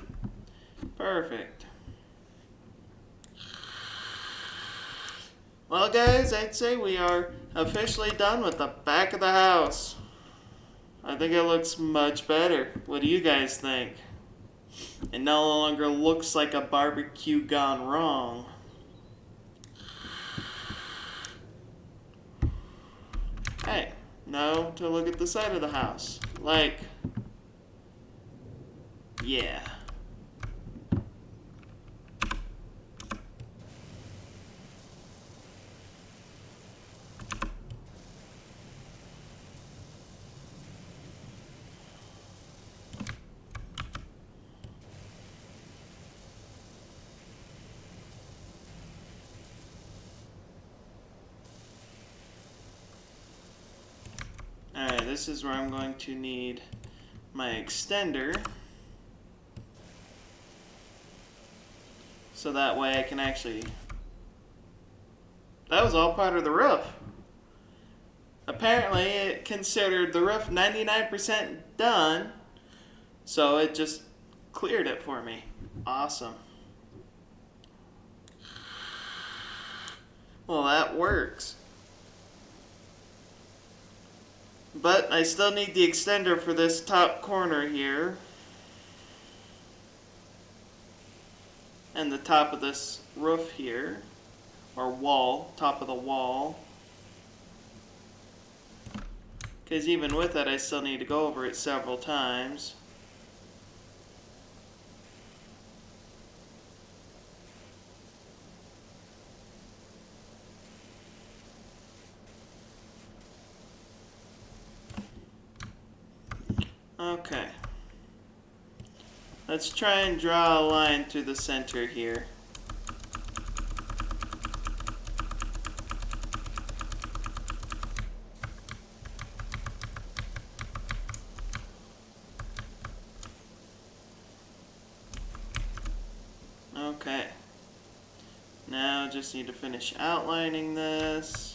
Perfect. Well, guys, I'd say we are officially done with the back of the house. I think it looks much better. What do you guys think? It no longer looks like a barbecue gone wrong. Hey, now to look at the side of the house. Like, yeah. Alright, this is where I'm going to need my extender. So that way I can actually... That was all part of the roof. Apparently it considered the roof 99% done, so it just cleared it for me. Awesome. Well, that works. But I still need the extender for this top corner here. And the top of this roof here. Or wall, top of the wall. Because even with that, I still need to go over it several times. Okay. Let's try and draw a line through the center here. Okay. Now just need to finish outlining this.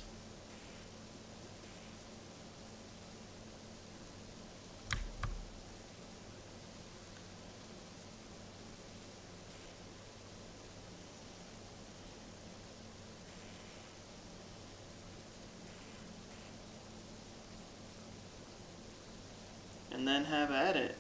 And then have at it.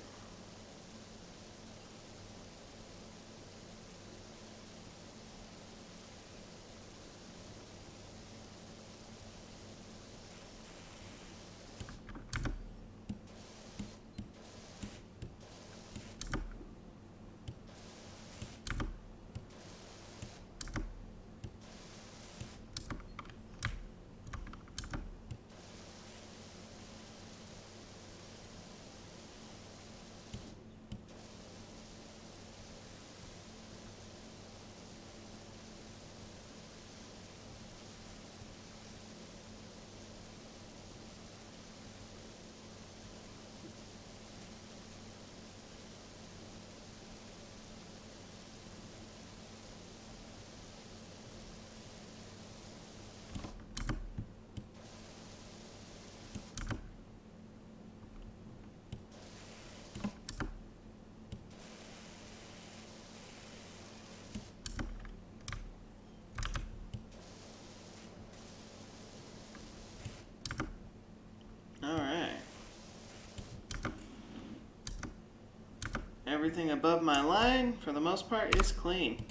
everything above my line, for the most part, is clean.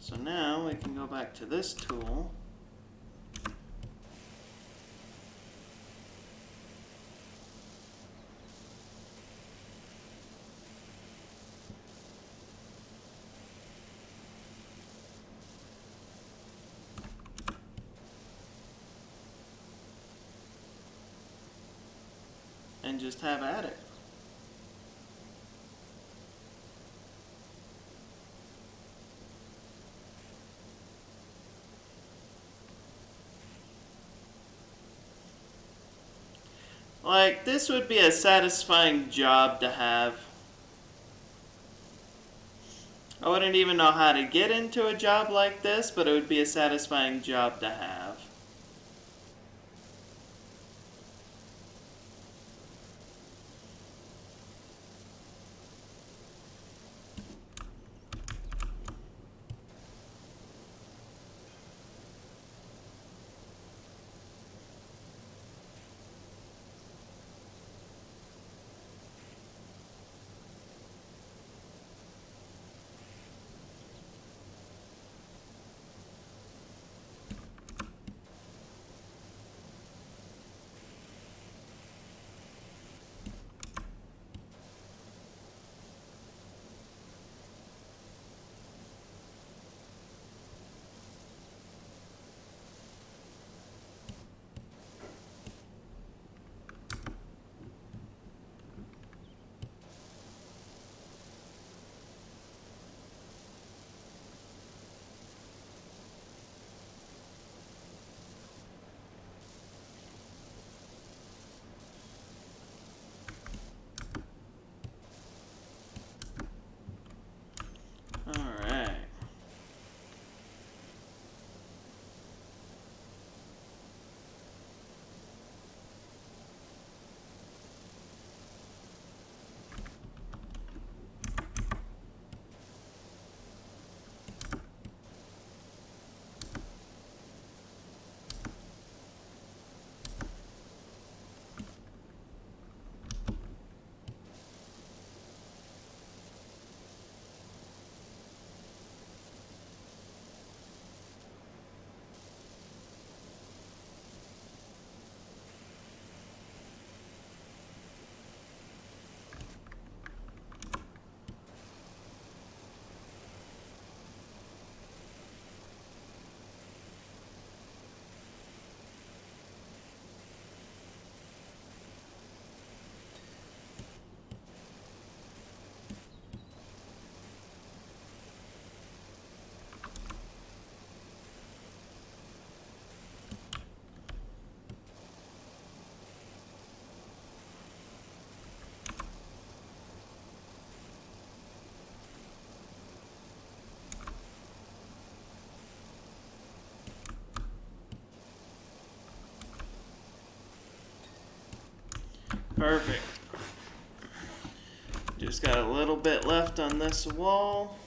So now we can go back to this tool. And just have at it. Like, this would be a satisfying job to have. I wouldn't even know how to get into a job like this, but it would be a satisfying job to have. Alright. Perfect. Just got a little bit left on this wall,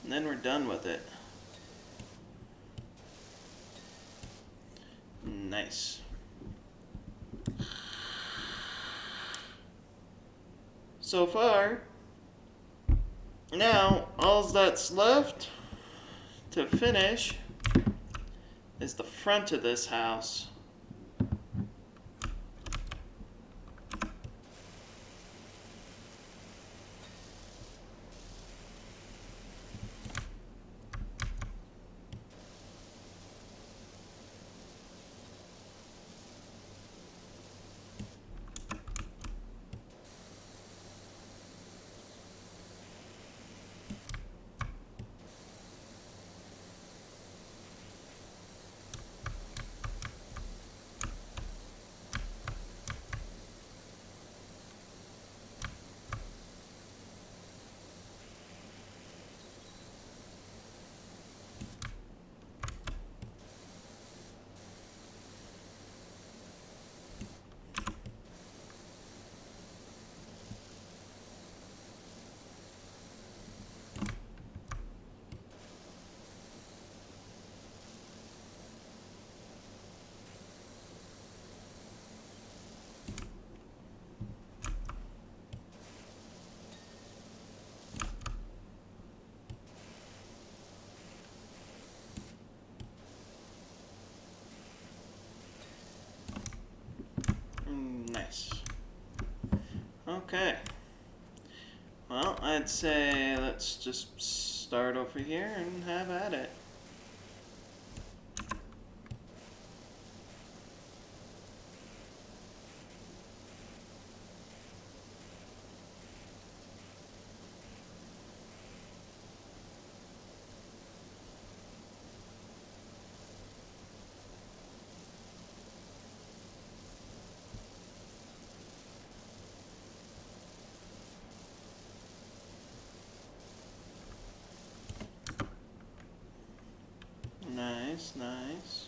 and then we're done with it. Nice. So far, now all that's left to finish is the front of this house. Nice. Okay. Well, I'd say let's just start over here and have at it. Nice, nice.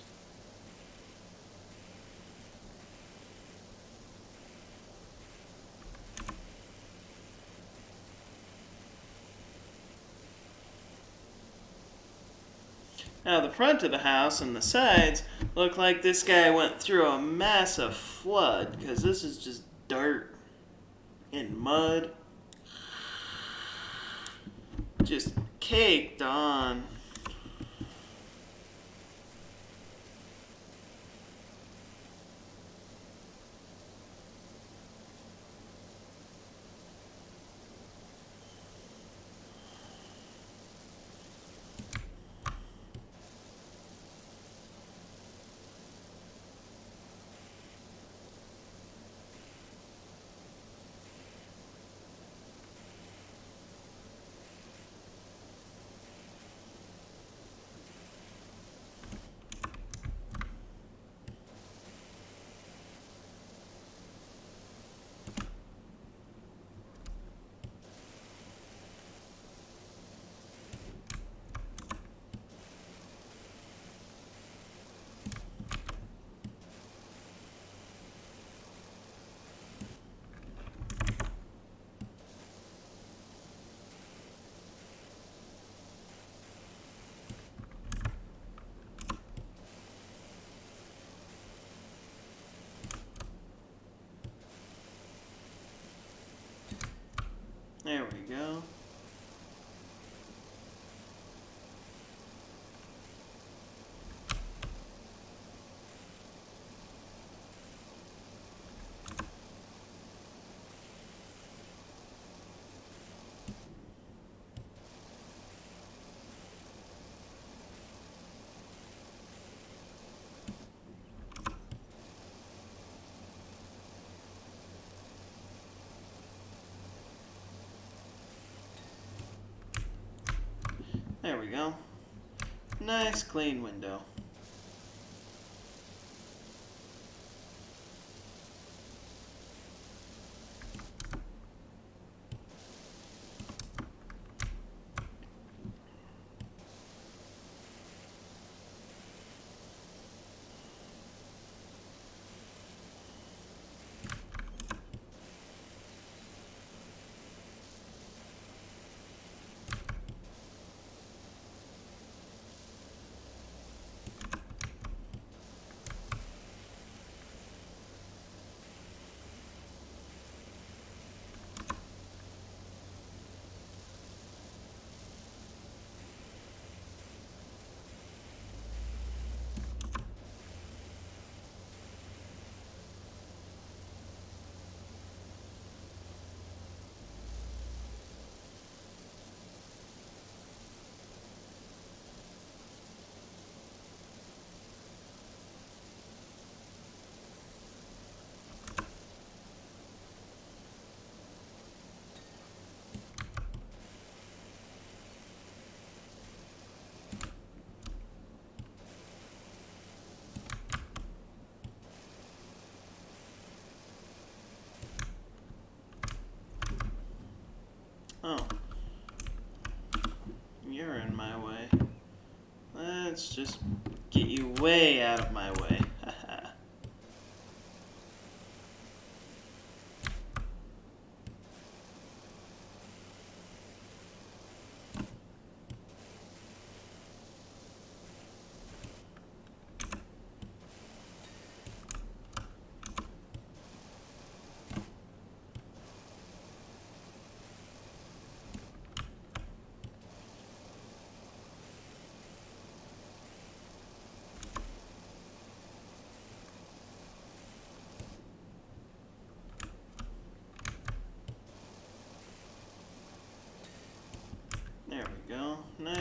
Now the front of the house and the sides look like this guy went through a massive flood, because this is just dirt and mud. Just caked on. There we go. There we go. Nice clean window. Oh. You're in my way. Let's just get you way out of my way.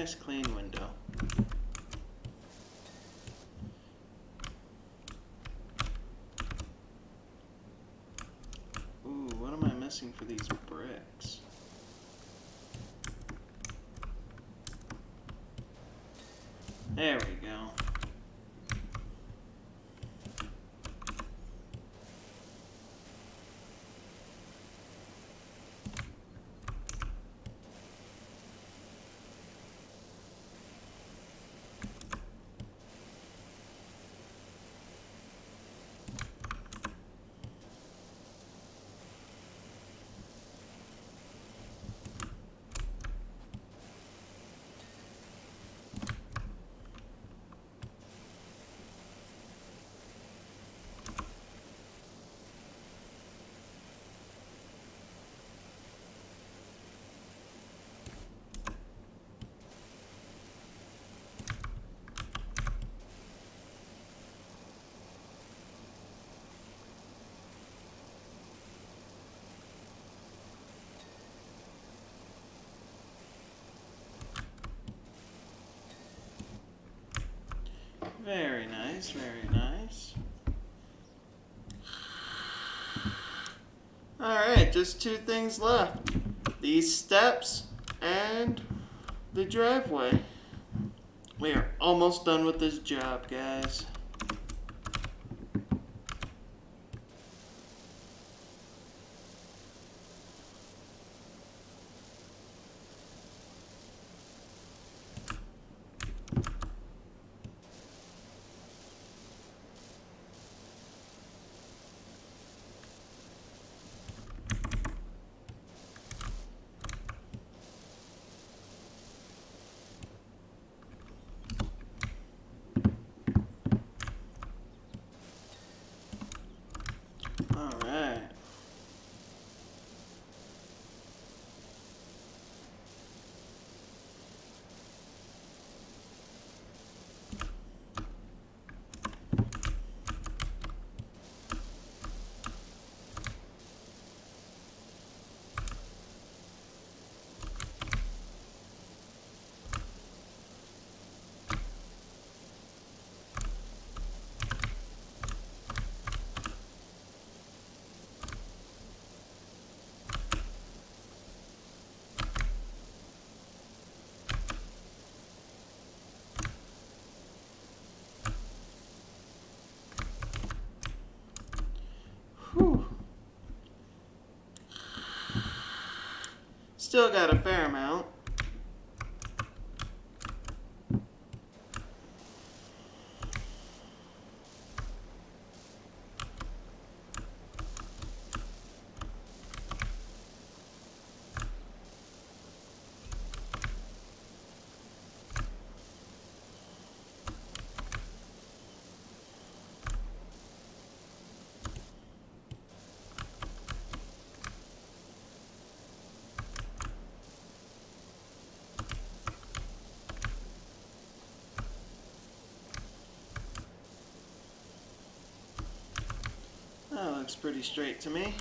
nice clean window. Ooh, what am I missing for these bricks? There we go. Very nice, very nice. Alright, just two things left. These steps and the driveway. We are almost done with this job, guys. Alright. Whew. Still got a fair amount. That looks pretty straight to me.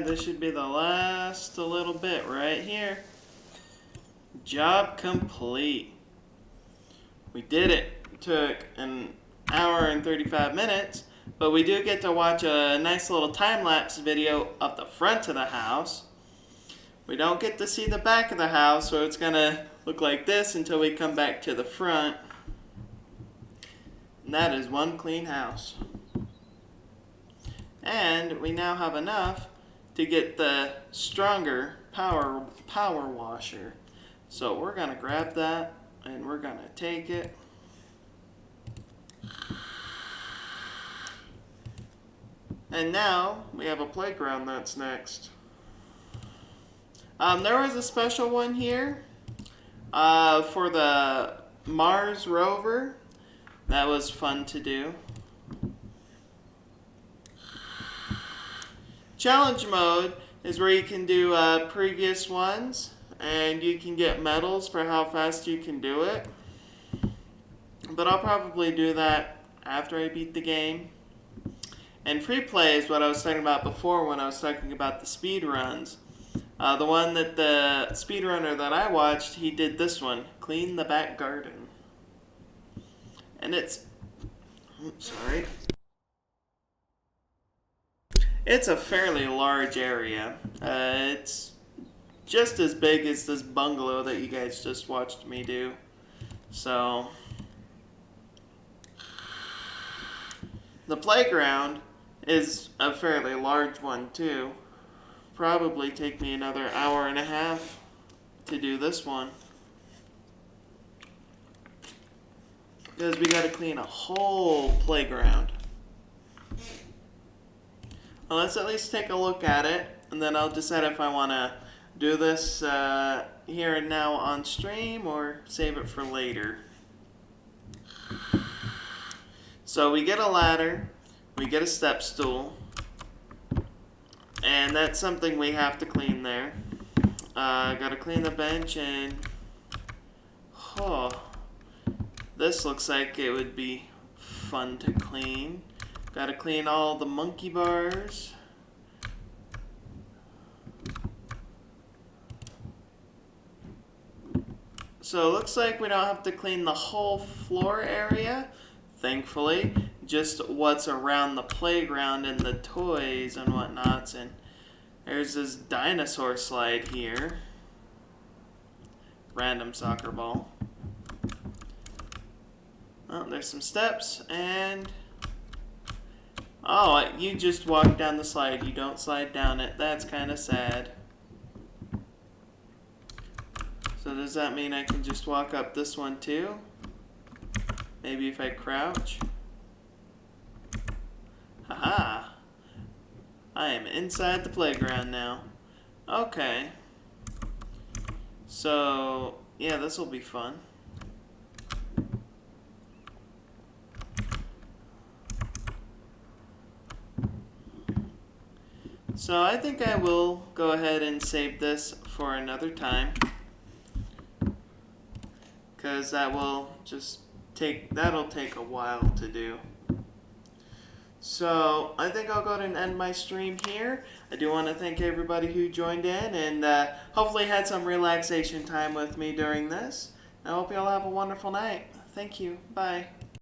Alright, this should be the last little bit right here. Job complete. We did it. It took an hour and 35 minutes, but we do get to watch a nice little time-lapse video of the front of the house. We don't get to see the back of the house, so it's gonna look like this until we come back to the front. And that is one clean house. And we now have enough to get the stronger power washer. So we're gonna grab that and we're gonna take it. And now we have a playground that's next. There was a special one here for the Mars rover. That was fun to do. Challenge mode is where you can do previous ones, and you can get medals for how fast you can do it. But I'll probably do that after I beat the game. And free play is what I was talking about before when I was talking about the speed runs. The one that the speedrunner that I watched, he did this one, clean the back garden. And it's a fairly large area. It's just as big as this bungalow that you guys just watched me do. So the playground is a fairly large one too. Probably take me another hour and a half to do this one. Because we gotta clean a whole playground. Well, let's at least take a look at it, and then I'll decide if I want to do this here and now on stream or save it for later. So we get a ladder, we get a step stool, and that's something we have to clean there. Gotta clean the bench, and this looks like it would be fun to clean. Gotta clean all the monkey bars. So it looks like we don't have to clean the whole floor area, thankfully. Just what's around the playground and the toys and whatnots. And there's this dinosaur slide here. Random soccer ball. Oh, there's some steps, and oh, you just walk down the slide. You don't slide down it. That's kind of sad. So does that mean I can just walk up this one too? Maybe if I crouch? Haha! I am inside the playground now. Okay. So, yeah, this will be fun. So I think I will go ahead and save this for another time, because that'll take a while to do. So I think I'll go ahead and end my stream here. I do want to thank everybody who joined in and hopefully had some relaxation time with me during this. I hope you all have a wonderful night. Thank you. Bye.